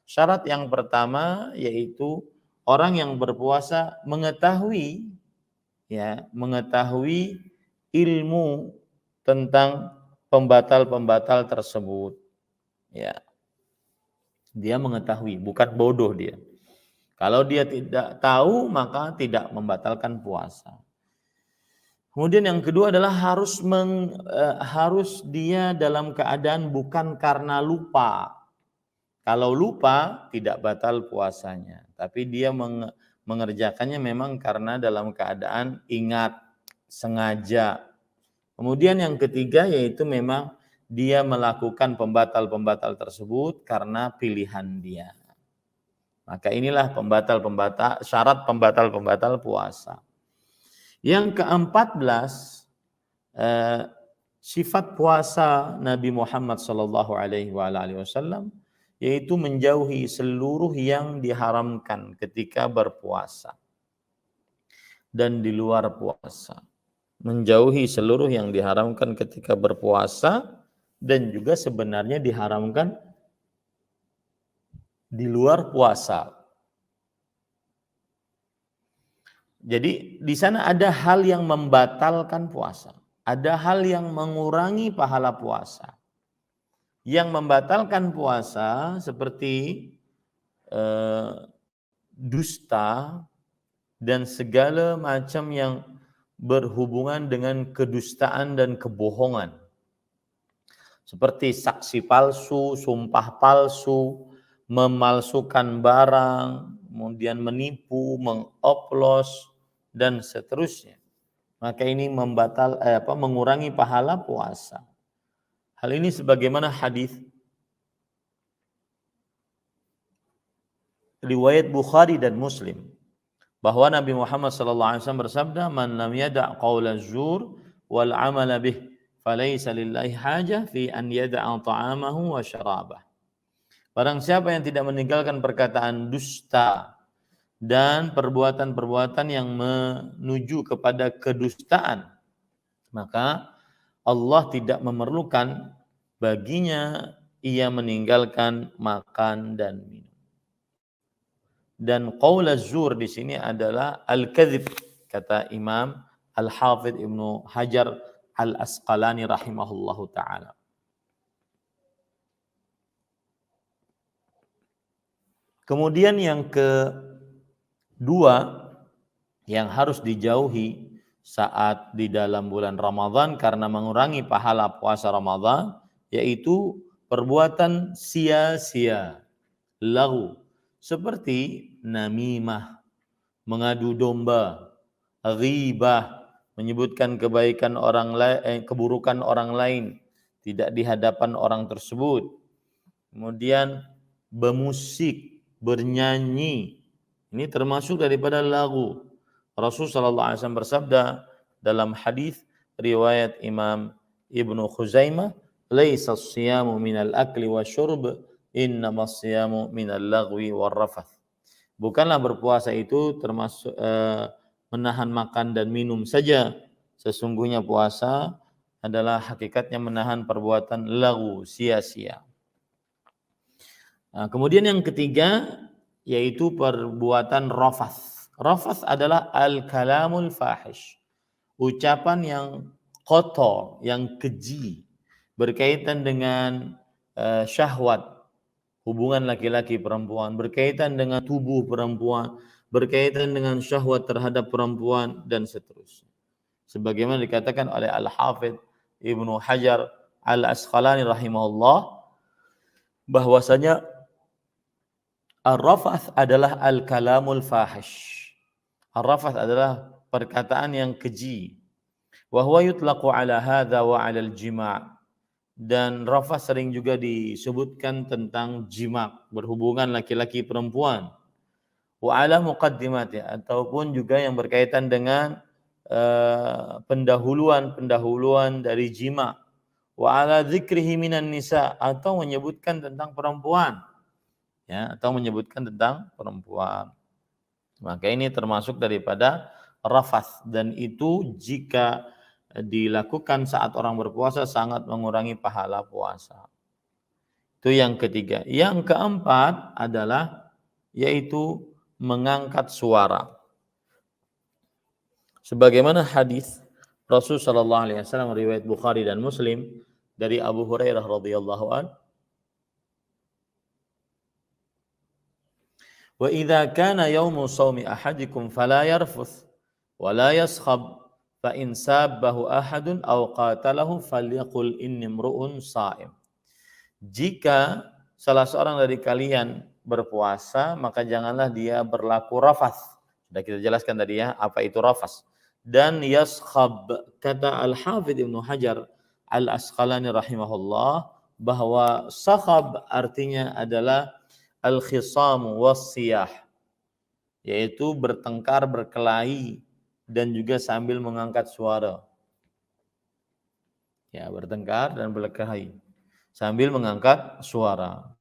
Syarat yang pertama yaitu orang yang berpuasa mengetahui ilmu tentang pembatal-pembatal tersebut. Ya. Dia mengetahui, bukan bodoh dia. Kalau dia tidak tahu, maka tidak membatalkan puasa. Kemudian yang kedua adalah harus dia dalam keadaan bukan karena lupa. Kalau lupa tidak batal puasanya, tapi dia mengerjakannya memang karena dalam keadaan ingat, sengaja. Kemudian yang ketiga yaitu memang dia melakukan pembatal-pembatal tersebut karena pilihan dia. Maka inilah syarat pembatal-pembatal puasa. Yang ke-14, sifat puasa Nabi Muhammad sallallahu alaihi wasallam yaitu menjauhi seluruh yang diharamkan ketika berpuasa dan di luar puasa. Menjauhi seluruh yang diharamkan ketika berpuasa dan juga sebenarnya diharamkan di luar puasa. Jadi di sana ada hal yang membatalkan puasa, ada hal yang mengurangi pahala puasa. Yang membatalkan puasa seperti dusta dan segala macam yang berhubungan dengan kedustaan dan kebohongan. Seperti saksi palsu, sumpah palsu, memalsukan barang, kemudian menipu, mengoplos, dan seterusnya. Maka ini mengurangi pahala puasa. Hal ini sebagaimana hadis riwayat Bukhari dan Muslim, bahwa Nabi Muhammad SAW bersabda, "Man lam yada' qaula zur wal amala bih, falaysa lillahi hajah fi an yada'a ta'amahu wa syarabah." Barang siapa yang tidak meninggalkan perkataan dusta dan perbuatan-perbuatan yang menuju kepada kedustaan, maka Allah tidak memerlukan baginya ia meninggalkan makan dan minum. Dan qaul az-zur di sini adalah al-kadzib, kata Imam Al-Hafidz Ibnu Hajar Al-Asqalani rahimahullahu taala. Kemudian yang kedua yang harus dijauhi saat di dalam bulan Ramadan karena mengurangi pahala puasa Ramadan, yaitu perbuatan sia-sia, laghu, seperti namimah, mengadu domba, ghibah, menyebutkan kebaikan orang lain, keburukan orang lain tidak di hadapan orang tersebut. Kemudian bermusik, bernyanyi, ini termasuk daripada lagu. Rasulullah SAW bersabda dalam hadis riwayat Imam Ibnu Khuzaimah, "Laisa as-siyamu minal akli wasyurb, innama as-siyamu minal lagwi warrafath." Bukanlah berpuasa itu termasuk menahan makan dan minum saja. Sesungguhnya puasa adalah hakikatnya menahan perbuatan lagu, sia-sia. Nah, kemudian yang ketiga yaitu perbuatan rafath. Rafath adalah al-kalamul fahish, ucapan yang kotor, yang keji, berkaitan dengan syahwat, hubungan laki-laki perempuan, berkaitan dengan tubuh perempuan, berkaitan dengan syahwat terhadap perempuan, dan seterusnya. Sebagaimana dikatakan oleh Al-Hafidz Ibnu Hajar Al-Asqalani rahimahullah, bahwasanya ar-rafath adalah al-kalamul fahish. Ar-rafath adalah perkataan yang keji. Wa huwa yutlaqu ala hadza wa 'ala al-jima'. Dan rafath sering juga disebutkan tentang jima', berhubungan laki-laki perempuan. Wa 'ala muqaddimati, ataupun juga yang berkaitan dengan pendahuluan dari jima'. Wa 'ala dzikrihi minan nisa, atau menyebutkan tentang perempuan. Ya, atau menyebutkan tentang perempuan. Maka ini termasuk daripada rafath, dan itu jika dilakukan saat orang berpuasa sangat mengurangi pahala puasa. Itu yang ketiga. Yang keempat adalah yaitu mengangkat suara. Sebagaimana hadis Rasul sallallahu alaihi wasallam riwayat Bukhari dan Muslim dari Abu Hurairah radhiyallahu anhu, "Wa idza kana yaumu shaumi ahadikum fala yarfuth wa la yaskhab, fa in sabbahu ahadun aw qatalahu falyaqul inni imru'un sha'im." Jika salah seorang dari kalian berpuasa, maka janganlah dia berlaku rafath. Sudah kita jelaskan tadi ya, apa itu rafath. Dan yaskhab, kata Al-Hafidz Ibnu Hajar Al-Asqalani rahimahullah, bahwa sakhab artinya adalah al-khisamu was-siyah, yaitu bertengkar, berkelahi, dan juga sambil mengangkat suara. Ya, bertengkar dan berkelahi sambil mengangkat suara.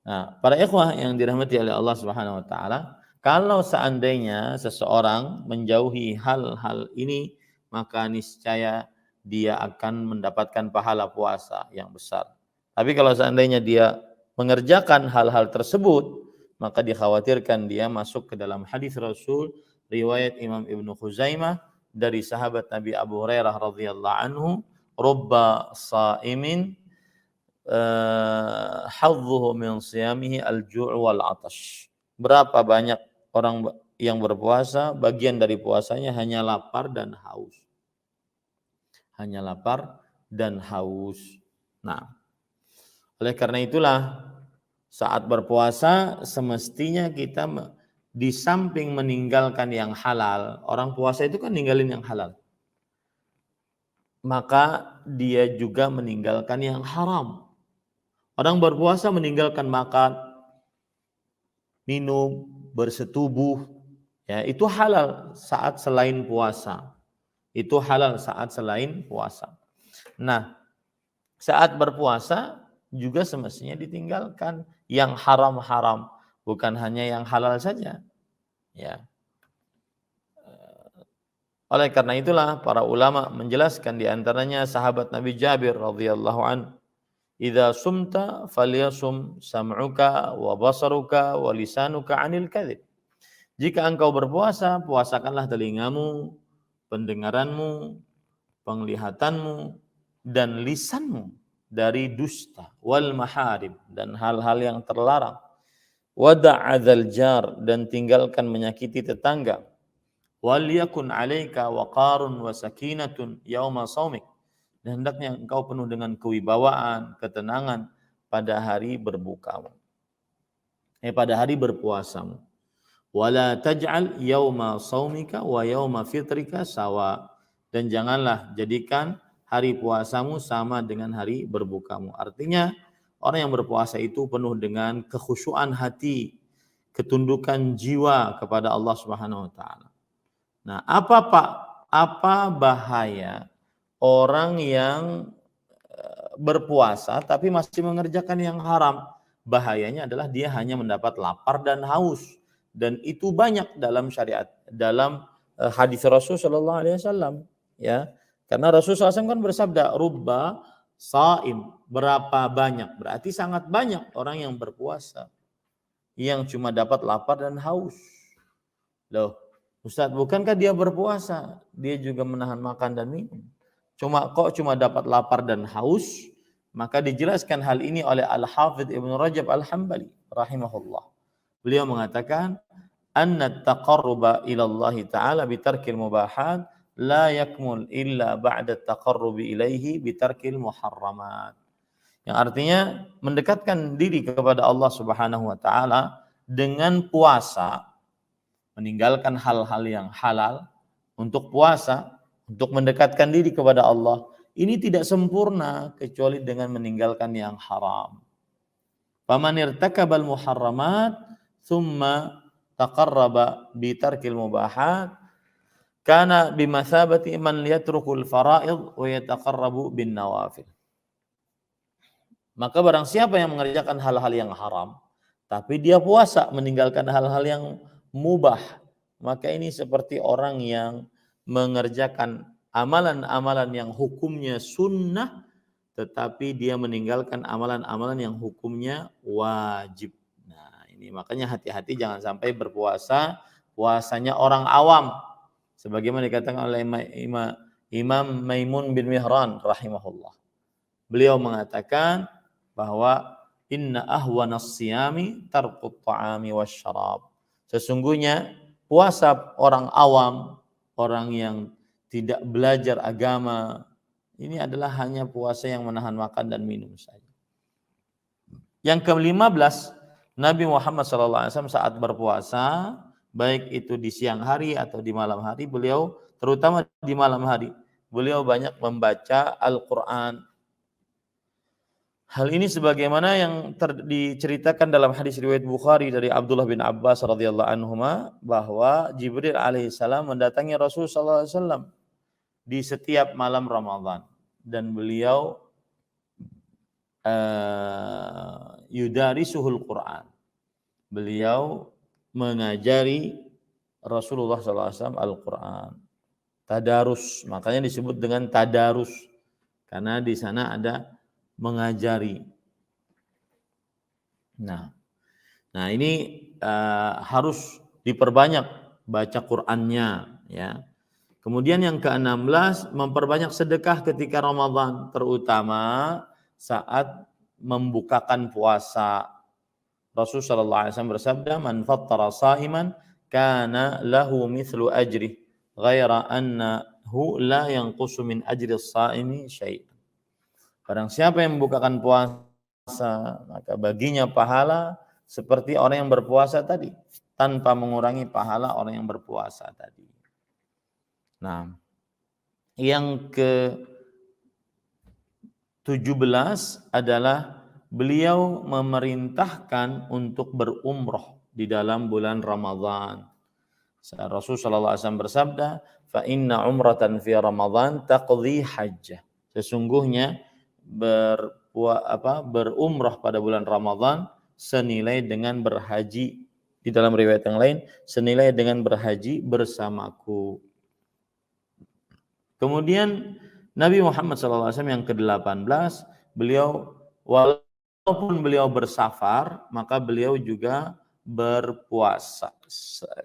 Nah, para ikhwah yang dirahmati oleh Allah Subhanahu wa taala, kalau seandainya seseorang menjauhi hal-hal ini, maka niscaya dia akan mendapatkan pahala puasa yang besar. Tapi kalau seandainya dia mengerjakan hal-hal tersebut, maka dikhawatirkan dia masuk ke dalam hadis Rasul riwayat Imam Ibnu Khuzaimah dari sahabat Nabi Abu Hurairah radhiyallahu anhu, "Rubba sha'imin hadzuhu min siyamihi al-ju' wal 'atash." Berapa banyak orang yang berpuasa, bagian dari puasanya hanya lapar dan haus. Hanya lapar dan haus. Nah, oleh karena itulah saat berpuasa semestinya kita di samping meninggalkan yang halal, orang puasa itu kan ninggalin yang halal, maka dia juga meninggalkan yang haram. Orang berpuasa meninggalkan makan, minum, bersetubuh, ya itu halal saat selain puasa. Itu halal saat selain puasa. Nah, saat berpuasa juga semestinya ditinggalkan yang haram-haram, bukan hanya yang halal saja. Ya. Oleh karena itulah para ulama menjelaskan di antaranya sahabat Nabi Jabir radhiyallahu an, "Idza sumta falyasum sam'uka wa basaruka wa lisanuka 'anil kadzib." Jika engkau berpuasa, puasakanlah telingamu, pendengaranmu, penglihatanmu, dan lisanmu dari dusta, wal maharib, dan hal-hal yang terlarang. Wada'adzal jar, dan tinggalkan menyakiti tetangga. Wal yakun 'alaika waqarun wa sakinatun yauma shaumik. Dan hendaknya engkau penuh dengan kewibawaan, ketenangan pada hari berbukamu. Pada hari berpuasamu. Wala taj'al yauma shaumika wa yauma fitrika sawa. Dan janganlah jadikan hari puasamu sama dengan hari berbukamu. Artinya orang yang berpuasa itu penuh dengan kekhusyuan hati, ketundukan jiwa kepada Allah Subhanahu wa taala. Nah, apa bahaya orang yang berpuasa tapi masih mengerjakan yang haram? Bahayanya adalah dia hanya mendapat lapar dan haus, dan itu banyak dalam syariat, dalam hadis Rasul sallallahu alaihi wasallam, ya. Karena Rasul SAW kan bersabda, "Rubba saim," berapa banyak? Berarti sangat banyak orang yang berpuasa yang cuma dapat lapar dan haus. Loh, Ustadz, bukankah dia berpuasa? Dia juga menahan makan dan minum. Cuma dapat lapar dan haus? Maka dijelaskan hal ini oleh Al-Hafidh Ibn Rajab Al-Hambali rahimahullah. Beliau mengatakan, "Anna at-taqarruba ila Allah Ta'ala bitarkil mubahat la yakmul illa ba'da at-taqarrubi ilaihi bitarkil muharramat." Yang artinya mendekatkan diri kepada Allah Subhanahu wa taala dengan puasa, meninggalkan hal-hal yang halal untuk puasa, untuk mendekatkan diri kepada Allah, ini tidak sempurna kecuali dengan meninggalkan yang haram. Faman irtakabal muharramat thumma taqarraba bi tarkil mubahat kana bimathabati man yatrukul fara'id wa yataqarrabu bin nawafil. Maka barang siapa yang mengerjakan hal-hal yang haram tapi dia puasa meninggalkan hal-hal yang mubah, maka ini seperti orang yang mengerjakan amalan-amalan yang hukumnya sunnah tetapi dia meninggalkan amalan-amalan yang hukumnya wajib. Nah, ini makanya hati-hati jangan sampai berpuasa puasanya orang awam. Sebagaimana dikatakan oleh Imam Maimun bin Mihran rahimahullah. Beliau mengatakan bahwa inna ahwanas siyami tarkut ta'ami wasyarab. Sesungguhnya puasa orang awam, orang yang tidak belajar agama, ini adalah hanya puasa yang menahan makan dan minum saja. Yang ke-15, Nabi Muhammad SAW saat berpuasa, baik itu di siang hari atau di malam hari, beliau terutama di malam hari, beliau banyak membaca Al-Quran. Hal ini sebagaimana yang diceritakan dalam hadis riwayat Bukhari dari Abdullah bin Abbas radhiyallahu anhuma, bahwa Jibril alaihissalam mendatangi Rasul sallallahu alaihi wasallam di setiap malam Ramadan dan beliau yudarisuhul Quran. Beliau mengajari Rasulullah sallallahu alaihi wasallam Al-Quran. Tadarus, makanya disebut dengan tadarus karena di sana ada mengajari. Nah ini harus diperbanyak baca Qur'annya, ya. Kemudian yang ke-16, memperbanyak sedekah ketika Ramadan, terutama saat membukakan puasa. Rasul sallallahu alaihi wasallam bersabda, "Man fattara sha'iman kana lahu mithlu ajri, ghaira annahu la yanqusu min ajri as-sha'imi syai'." Barang siapa yang membukakan puasa, maka baginya pahala seperti orang yang berpuasa tadi, tanpa mengurangi pahala orang yang berpuasa tadi. Nah, yang ke-17 adalah beliau memerintahkan untuk berumroh di dalam bulan Ramadhan. Rasul sallallahu alaihi wasallam bersabda, "Fa inna umratan fi Ramadhan taqdi hajjah." Sesungguhnya berumrah pada bulan Ramadhan senilai dengan berhaji, di dalam riwayat yang lain senilai dengan berhaji bersamaku. Kemudian Nabi Muhammad SAW yang ke-18, beliau walaupun beliau bersafar, maka beliau juga berpuasa.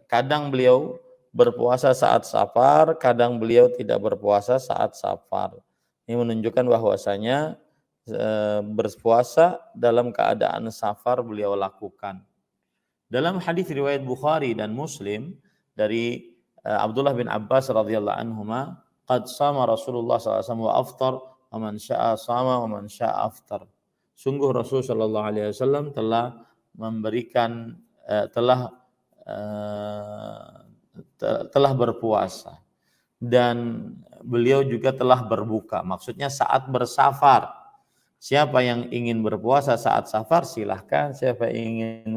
Kadang beliau berpuasa saat safar, kadang beliau tidak berpuasa saat safar. Ini menunjukkan bahwasanya berpuasa dalam keadaan safar beliau lakukan. Dalam hadis riwayat Bukhari dan Muslim dari Abdullah bin Abbas radhiyallahu anhuma, qad sama Rasulullah SAW wa aftar, wa man syaa sama wa man syaa aftar. Sungguh Rasul sallallahu alaihi wasallam telah memberikan telah berpuasa dan beliau juga telah berbuka. Maksudnya saat bersafar. Siapa yang ingin berpuasa saat safar silahkan, siapa yang ingin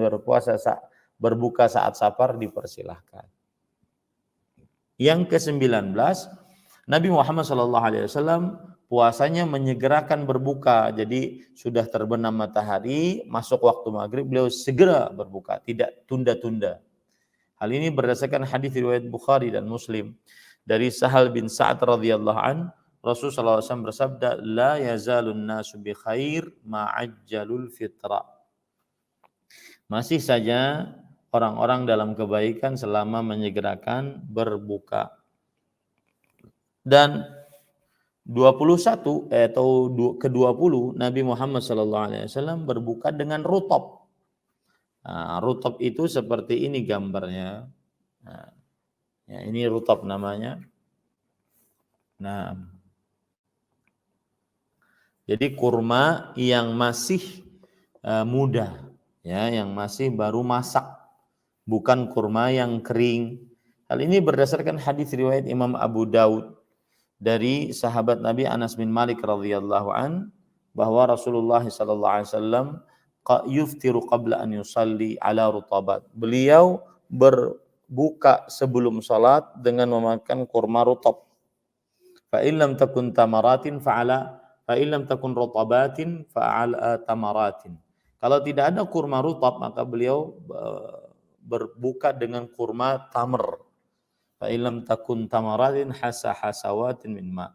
berbuka saat safar dipersilahkan. Yang ke-19, Nabi Muhammad SAW puasanya menyegerakan berbuka. Jadi sudah terbenam matahari, masuk waktu maghrib, beliau segera berbuka, tidak tunda-tunda. Hal ini berdasarkan hadis riwayat Bukhari dan Muslim dari Sahal bin Sa'ad radhiyallahu an, Rasulullah SAW bersabda, la yazalun nasu bi khair ma'ajjalul fitra. Masih saja orang-orang dalam kebaikan selama menyegerakan berbuka. Dan 21 atau ke-20 Nabi Muhammad SAW berbuka dengan rutab. Nah, rutab itu seperti ini gambarnya. Nah, ya, ini rutab namanya. Nah, jadi kurma yang masih muda, ya, yang masih baru masak, bukan kurma yang kering. Hal ini berdasarkan hadis riwayat Imam Abu Daud dari sahabat Nabi Anas bin Malik radhiyallahu an, bahwa Rasulullah sallallahu alaihi wasallam yuftiru qabla an yusalli ala rutabat. Beliau berbuka sebelum salat dengan memakan kurma rutab. Fa in lam takun tamaratin fa in lam takun rutabatin fa'ala tamaratin. Kalau tidak ada kurma rutab, maka beliau berbuka dengan kurma tamr. Fa in lam takun tamaratin hasawatin min ma.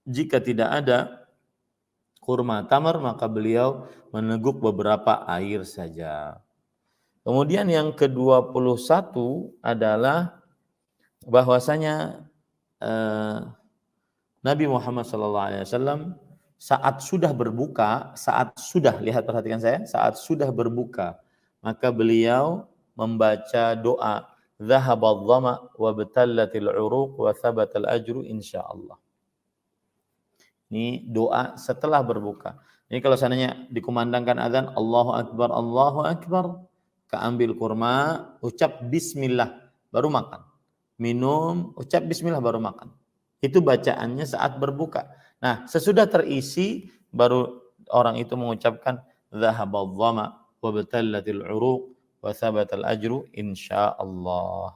Jika tidak ada kurma tamar, maka beliau meneguk beberapa air saja. Kemudian yang ke-21 adalah bahwasanya Nabi Muhammad SAW saat sudah berbuka, perhatikan saya, saat sudah berbuka, maka beliau membaca doa, "Dhahabadh dhama wa batallatil uruq wa thabatal ajru insyaallah." Ini doa setelah berbuka. Ini kalau seandainya dikumandangkan azan, Allahu Akbar, keambil kurma, ucap bismillah, baru makan. Minum, ucap bismillah, baru makan. Itu bacaannya saat berbuka. Nah, sesudah terisi, baru orang itu mengucapkan dhahabadh dhama wa batallatil uruq wa thabatal ajru insyaallah.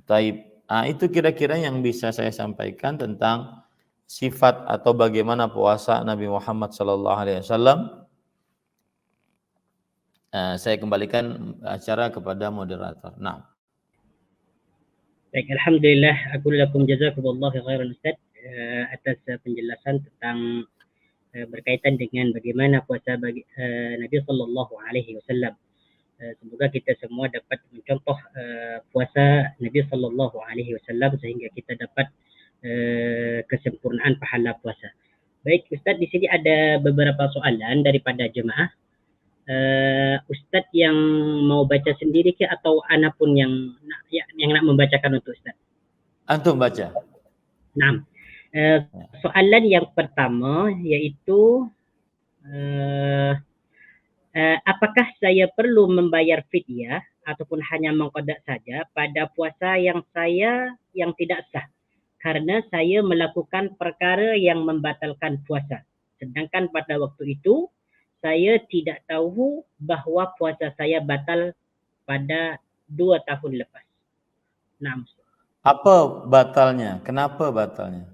Taib. Nah, itu kira-kira yang bisa saya sampaikan tentang sifat atau bagaimana puasa Nabi Muhammad SAW. Saya kembalikan acara kepada moderator. Nah. Baik, alhamdulillah, aku lakum jazakumullahu khairan Ustaz atas penjelasan tentang berkaitan dengan bagaimana puasa Nabi sallallahu alaihi wasallam. Semoga kita semua dapat mencontoh puasa Nabi sallallahu alaihi wasallam sehingga kita dapat kesempurnaan pahala puasa. Baik Ustaz, di sini ada beberapa soalan daripada jemaah. Ustaz yang mau baca sendiri ke atau ana pun yang nak membacakan untuk Ustaz? Antum baca. Nah, soalan yang pertama yaitu apakah saya perlu membayar fidyah ataupun hanya mengqada saja pada puasa yang tidak sah karena saya melakukan perkara yang membatalkan puasa, sedangkan pada waktu itu saya tidak tahu bahwa puasa saya batal pada 2 tahun lepas. Nah, Apa batalnya? Kenapa batalnya?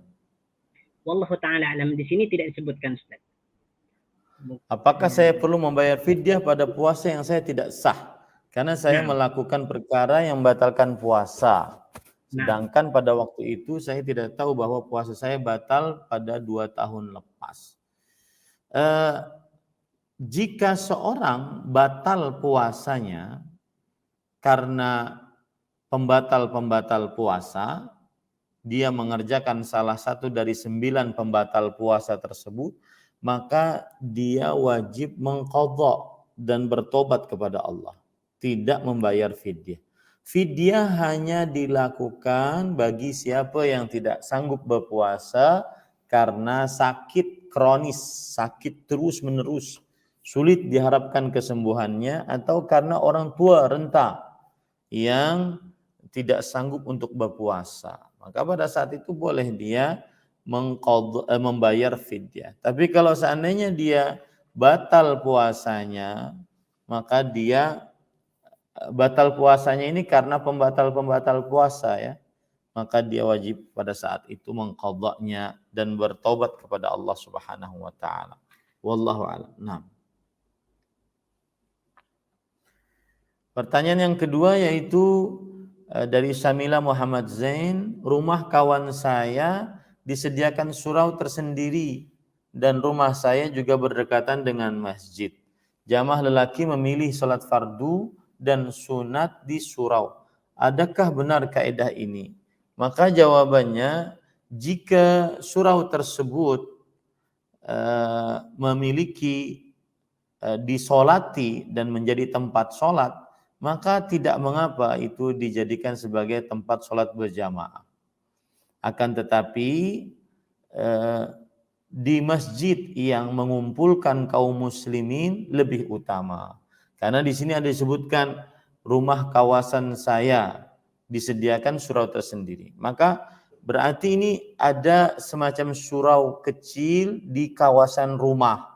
wallahu taala alam, di sini tidak disebutkan, Ustaz. Apakah saya perlu membayar fidyah pada puasa yang saya tidak sah? Karena saya melakukan perkara yang membatalkan puasa. Sedangkan pada waktu itu saya tidak tahu bahwa puasa saya batal pada 2 tahun lepas. Jika seorang batal puasanya karena pembatal-pembatal puasa, dia mengerjakan salah satu dari 9 pembatal puasa tersebut, maka dia wajib mengqadha dan bertobat kepada Allah, tidak membayar fidyah. Fidyah hanya dilakukan bagi siapa yang tidak sanggup berpuasa karena sakit kronis, sakit terus-menerus, sulit diharapkan kesembuhannya, atau karena orang tua renta yang tidak sanggup untuk berpuasa. Maka pada saat itu boleh dia membayar fidyah. Tapi kalau seandainya dia batal puasanya, maka dia batal puasanya ini karena pembatal-pembatal puasa ya, maka dia wajib pada saat itu mengqadhanya dan bertobat kepada Allah Subhanahu wa taala. Wallahu a'lam. Nah. Pertanyaan yang kedua yaitu dari Samila Muhammad Zain, rumah kawan saya disediakan surau tersendiri dan rumah saya juga berdekatan dengan masjid. Jamaah lelaki memilih salat fardu dan sunat di surau. Adakah benar kaidah ini? Maka jawabannya, jika surau tersebut memiliki disolati dan menjadi tempat solat, maka tidak mengapa itu dijadikan sebagai tempat sholat berjamaah. Akan tetapi di masjid yang mengumpulkan kaum muslimin lebih utama. Karena di sini ada disebutkan rumah kawasan saya disediakan surau tersendiri. Maka berarti ini ada semacam surau kecil di kawasan rumah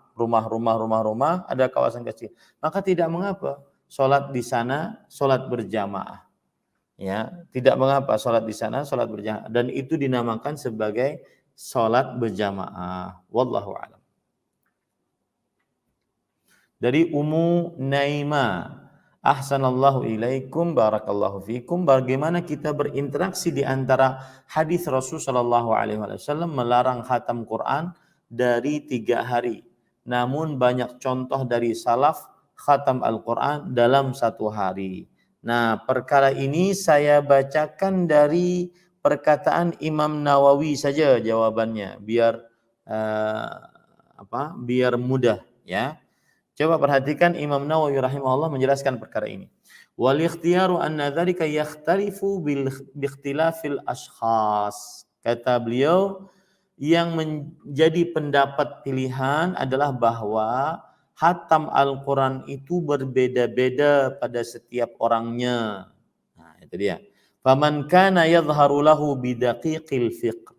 ada kawasan kecil. Maka tidak mengapa sholat di sana, sholat berjamaah. Ya, tidak mengapa sholat di sana, sholat berjamaah. Dan itu dinamakan sebagai sholat berjamaah. Wallahu a'lam. Dari Ummu Naima, ahsanallahu ilaikum, barakallahu fikum. Bagaimana kita berinteraksi di antara hadis Rasul sallallahu alaihi wasallam melarang khatam Quran dari 3 hari. Namun banyak contoh dari salaf khatam Al-Quran dalam 1 hari. Nah, perkara ini saya bacakan dari perkataan Imam Nawawi saja jawabannya, biar biar mudah ya. Coba perhatikan Imam Nawawi rahimahullah menjelaskan perkara ini. Wal ikhtiyaru anna dzalika yakhtalifu bi ikhtilafil ashkhas. Kata beliau, yang menjadi pendapat pilihan adalah bahwa khatam Al-Quran itu berbeda-beda pada setiap orangnya. Nah, itu dia. Faman kana yadhharu lahu bidaqiqil fiqh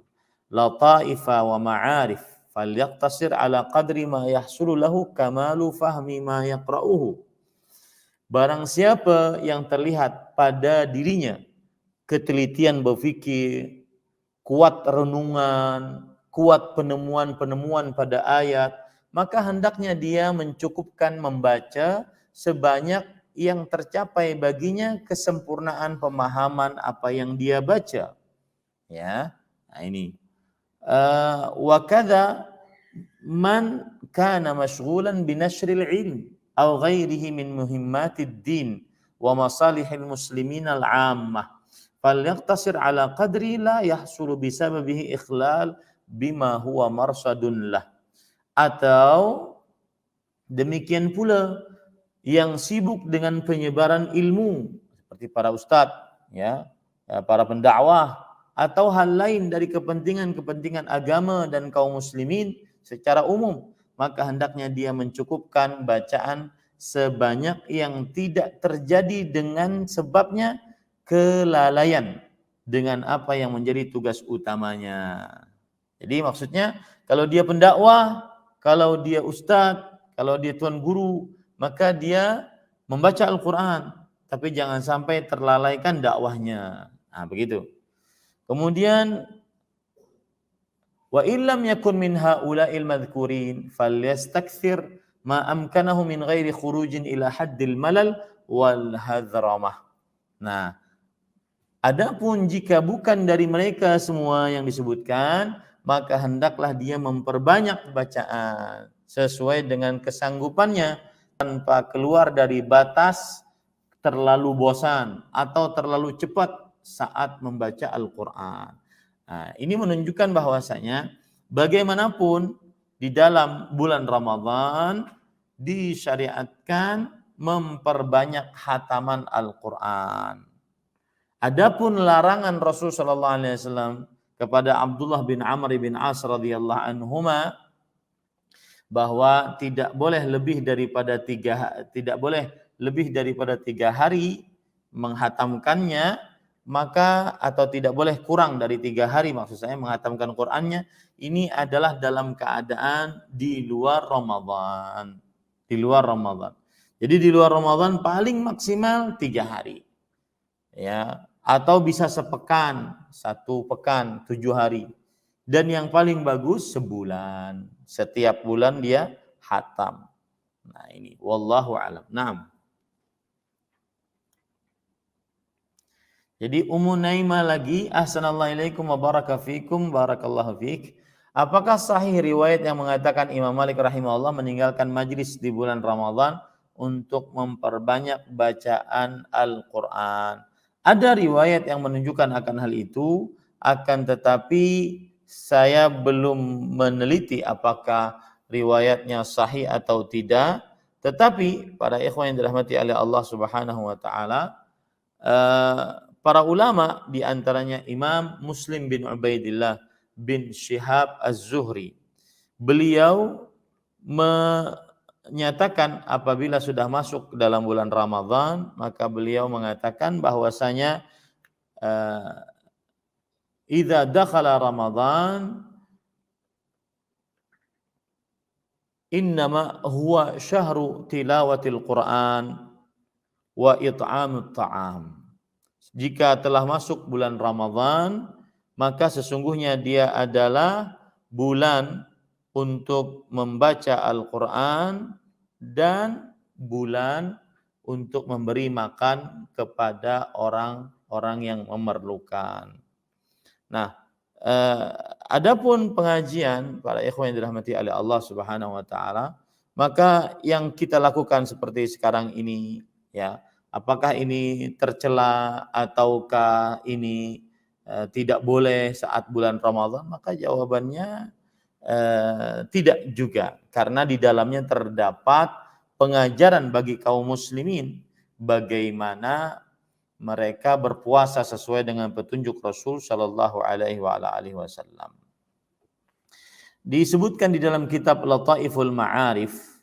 lataifa wa ma'arif falyaqtasir ala qadri ma yahsulu lahu kamalu fahmi ma yaqra'uhu. Barang siapa yang terlihat pada dirinya ketelitian berfikir, kuat renungan, kuat penemuan-penemuan pada ayat, maka hendaknya dia mencukupkan membaca sebanyak yang tercapai baginya kesempurnaan pemahaman apa yang dia baca. Ya, nah ini. Wa kadza man kana mashghulan binashril ilm aw ghairihi min muhimmatid din wa masalihil muslimin al-'ammah falyaqtasir ala qadri la yahsulu bisababihi ikhlal bima huwa marsadun lah. Atau demikian pula yang sibuk dengan penyebaran ilmu seperti para ustadz ya, para pendakwah atau hal lain dari kepentingan-kepentingan agama dan kaum muslimin secara umum, maka hendaknya dia mencukupkan bacaan sebanyak yang tidak terjadi dengan sebabnya kelalaian dengan apa yang menjadi tugas utamanya. Jadi maksudnya kalau dia pendakwah, kalau dia ustadz, Kalau dia tuan guru, maka dia membaca Al-Quran, tapi jangan sampai terlalaikan dakwahnya. Nah, begitu. Kemudian wa illam yakun min haula'il madhkurin falyastakthir ma amkanahu min ghairi khurujin ila haddil malal wal hadramah. Nah, adapun jika bukan dari mereka semua yang disebutkan, maka hendaklah dia memperbanyak bacaan sesuai dengan kesanggupannya tanpa keluar dari batas terlalu bosan atau terlalu cepat saat membaca Al-Quran. Nah, ini menunjukkan bahwasanya bagaimanapun di dalam bulan Ramadan disyariatkan memperbanyak hataman Al-Quran. Adapun larangan Rasul sallallahu alaihi wasallam kepada Abdullah bin Amr bin As radhiyallahu anhuma bahwa tidak boleh lebih daripada 3 hari menghatamkannya, maka atau tidak boleh kurang dari 3 hari, maksud saya menghatamkan Qur'annya, ini adalah dalam keadaan di luar Ramadan. Di luar Ramadan. Jadi di luar Ramadan paling maksimal 3 hari. Ya, atau bisa sepekan, 1 pekan, 7 hari. Dan yang paling bagus sebulan. Setiap bulan dia hatam. Nah, ini wallahu a'lam. Naam. Jadi Ummu Naimah lagi, ahsanallahu ilaikum wa baraka fikum, barakallahu fik. Apakah sahih riwayat yang mengatakan Imam Malik rahimahullah meninggalkan majlis di bulan Ramadan untuk memperbanyak bacaan Al-Quran? Ada riwayat yang menunjukkan akan hal itu, akan tetapi saya belum meneliti apakah riwayatnya sahih atau tidak. Tetapi para ikhwan yang dirahmati oleh Allah Subhanahu wa taala, para ulama di antaranya Imam Muslim bin Ubaidillah bin Shihab Az-Zuhri, beliau menyatakan apabila sudah masuk dalam bulan Ramadan, maka beliau mengatakan bahwasanya idza dakhala Ramadan innama huwa syahru tilawatil Qur'an wa it'amut ta'am. Jika telah masuk bulan Ramadan, maka sesungguhnya dia adalah bulan untuk membaca Al-Quran dan bulan untuk memberi makan kepada orang-orang yang memerlukan. Nah, adapun pengajian para ikhwan yang dirahmati oleh Allah Subhanahu wa taala, maka yang kita lakukan seperti sekarang ini, ya, apakah ini tercela ataukah ini tidak boleh saat bulan Ramadan? Maka jawabannya tidak juga, karena di dalamnya terdapat pengajaran bagi kaum muslimin bagaimana mereka berpuasa sesuai dengan petunjuk Rasul sallallahu alaihi wasallam. Disebutkan di dalam kitab Lataiful Ma'arif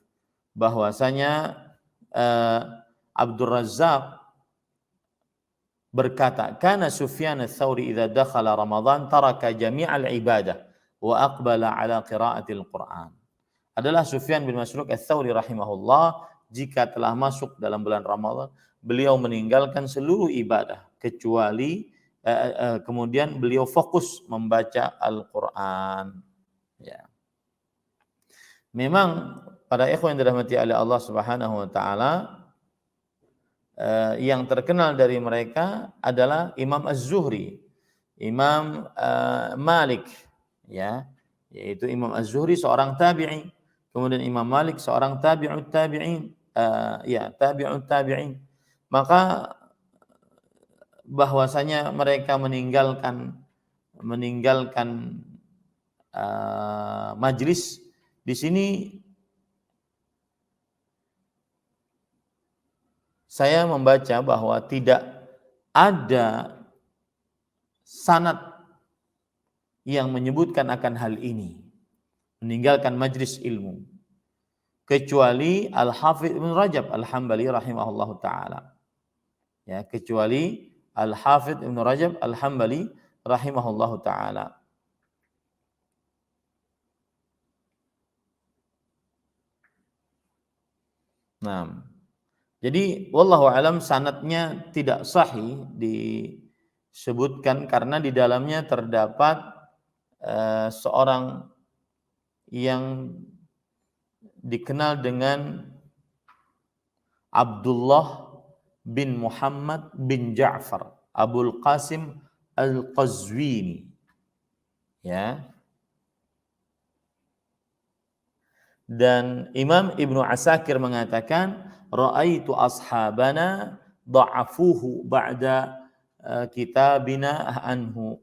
bahwasanya Abdul Razzaq berkata, "Kana Sufyan ats-Tsauri idza dakhala Ramadan taraka jami'al ibadah wa aqbala ala qira'atil Qur'an." Adalah Sufyan bin Masruq ats-Tsauri rahimahullah, jika telah masuk dalam bulan Ramadan, beliau meninggalkan seluruh ibadah kecuali kemudian beliau fokus membaca Al-Qur'an. Ya. Memang para ikhwan yang dirahmati oleh Allah Subhanahu wa taala, yang terkenal dari mereka adalah Imam Az-Zuhri, Imam Malik, ya, yaitu Imam Az-Zuhri seorang tabi'i, kemudian Imam Malik seorang tabi'ut tabi'in, tabi'ut tabi'in. Maka bahwasanya mereka meninggalkan majlis di sini, saya membaca bahwa tidak ada sanad yang menyebutkan akan hal ini, meninggalkan majlis ilmu, kecuali Al-Hafidz Ibnu Rajab Al-Hambali rahimahullahu taala. Ya, kecuali Al-Hafidz Ibnu Rajab Al-Hambali rahimahullahu taala. Nah, jadi wallahu alam sanadnya tidak sahih disebutkan karena di dalamnya terdapat seorang yang dikenal dengan Abdullah bin Muhammad bin Ja'far Abul Qasim Al-Qazwini, ya. Dan Imam Ibnu Asakir mengatakan ra'aitu ashabana dha'afuhu ba'da kitabina anhu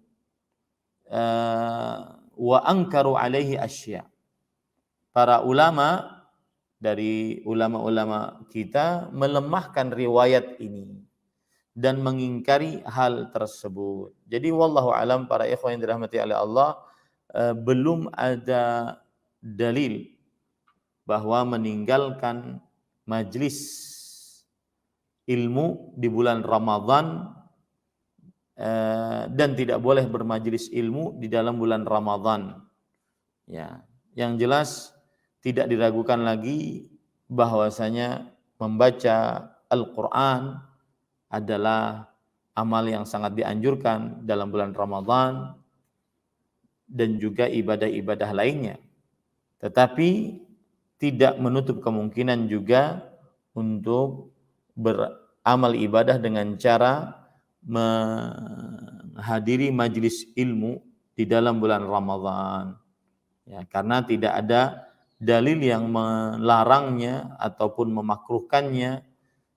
wa ankaru alaihi asya. Para ulama dari ulama-ulama kita melemahkan riwayat ini dan mengingkari hal tersebut. Jadi wallahu alam para ikhwan yang dirahmati oleh Allah, belum ada dalil bahwa meninggalkan majlis ilmu di bulan Ramadan dan tidak boleh bermajlis ilmu di dalam bulan Ramadan. Ya, yang jelas tidak diragukan lagi bahwasanya membaca Al-Quran adalah amal yang sangat dianjurkan dalam bulan Ramadan dan juga ibadah-ibadah lainnya. Tetapi tidak menutup kemungkinan juga untuk beramal ibadah dengan cara menghadiri majelis ilmu di dalam bulan Ramadan. Ya, karena tidak ada dalil yang melarangnya ataupun memakruhkannya,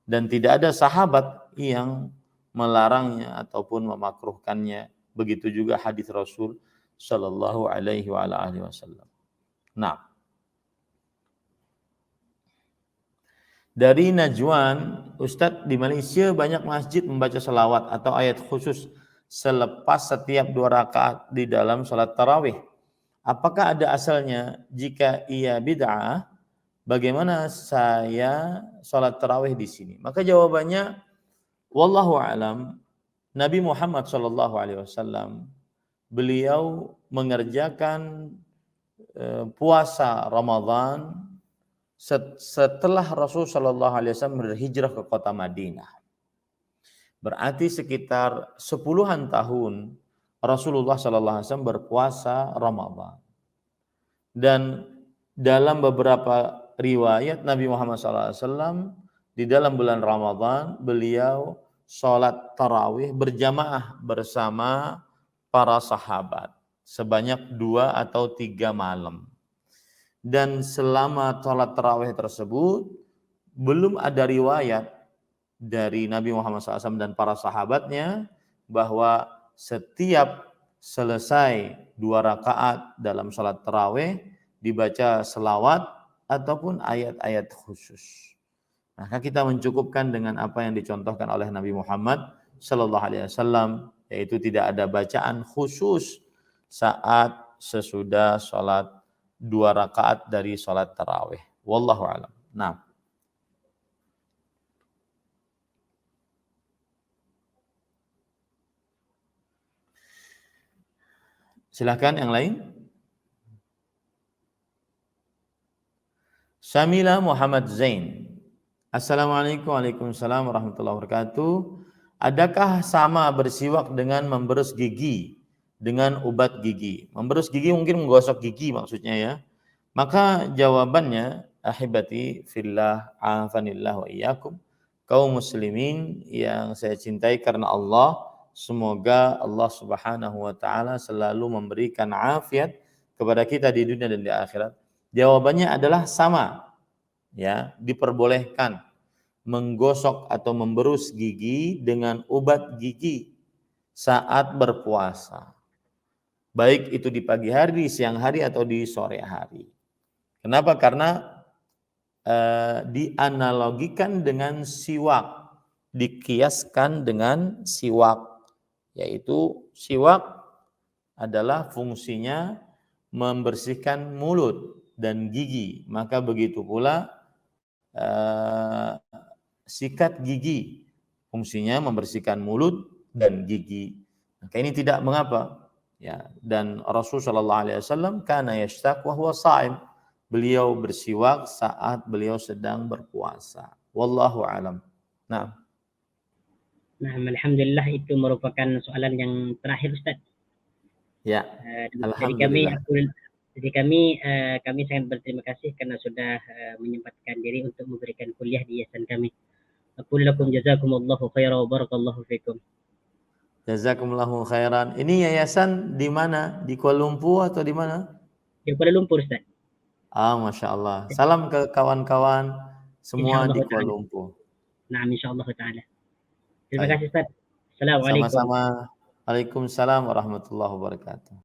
dan tidak ada sahabat yang melarangnya ataupun memakruhkannya. Begitu juga hadis Rasul sallallahu alaihi wasallam. Nah, dari Najwan, Ustadz, di Malaysia banyak masjid membaca salawat atau ayat khusus selepas setiap 2 rakaat di dalam salat tarawih. Apakah ada asalnya? Jika iya bid'ah, bagaimana saya salat tarawih di sini? Maka jawabannya, wallahu alam, Nabi Muhammad SAW beliau mengerjakan puasa Ramadan setelah Rasul SAW berhijrah ke kota Madinah. Berarti sekitar 10-an tahun Rasulullah SAW berpuasa Ramadan. Dan dalam beberapa riwayat Nabi Muhammad SAW di dalam bulan Ramadan beliau sholat tarawih berjamaah bersama para sahabat sebanyak 2 atau 3 malam. Dan selama sholat tarawih tersebut belum ada riwayat dari Nabi Muhammad SAW dan para sahabatnya bahwa setiap selesai 2 rakaat dalam sholat tarawih dibaca selawat ataupun ayat-ayat khusus. Maka kita mencukupkan dengan apa yang dicontohkan oleh Nabi Muhammad SAW, yaitu tidak ada bacaan khusus saat sesudah sholat 2 rakaat dari sholat tarawih. Wallahu a'lam. Nah, silakan yang lain. Syamila Muhammad Zain. Assalamualaikum warahmatullahi wabarakatuh. Adakah sama bersiwak dengan memberus gigi dengan ubat gigi? Memberus gigi mungkin menggosok gigi maksudnya ya. Maka jawabannya, ahibati fillah, afanillah wa iyyakum, kaum muslimin yang saya cintai karena Allah, semoga Allah Subhanahu wa taala selalu memberikan afiat kepada kita di dunia dan di akhirat. Jawabannya adalah sama. Ya, diperbolehkan menggosok atau memberus gigi dengan obat gigi saat berpuasa. Baik itu di pagi hari, di siang hari atau di sore hari. Kenapa? Karena dianalogikan dengan siwak, dikiaskan dengan siwak. Yaitu siwak adalah fungsinya membersihkan mulut dan gigi. Maka begitu pula sikat gigi fungsinya membersihkan mulut dan gigi. Maka ini tidak mengapa. Ya, dan Rasul sallallahu alaihi wasallam kana yashtaq wa huwa sha'im. beliau bersiwak saat beliau sedang berpuasa. Wallahu alam. Nah, Nah, alhamdulillah itu merupakan soalan yang terakhir Ustaz. ya, Dari kami, alhamdulillah. kami sangat berterima kasih karena sudah menyempatkan diri untuk memberikan kuliah di yayasan kami. Aku lakum jazakumullahu khairan wa barakallahu fikum. Jazakumullahu khairan. Ini yayasan di mana? Di Kuala Lumpur atau di mana? Di Kuala Lumpur Ustaz. Masya Allah. Salam ke kawan-kawan semua Insyaallah di Kuala taala. Lumpur. Nah, insyaallah taala. Terima Baik. kasih Ustaz. Assalamualaikum. Sama-sama. Waalaikumsalam warahmatullahi wabarakatuh.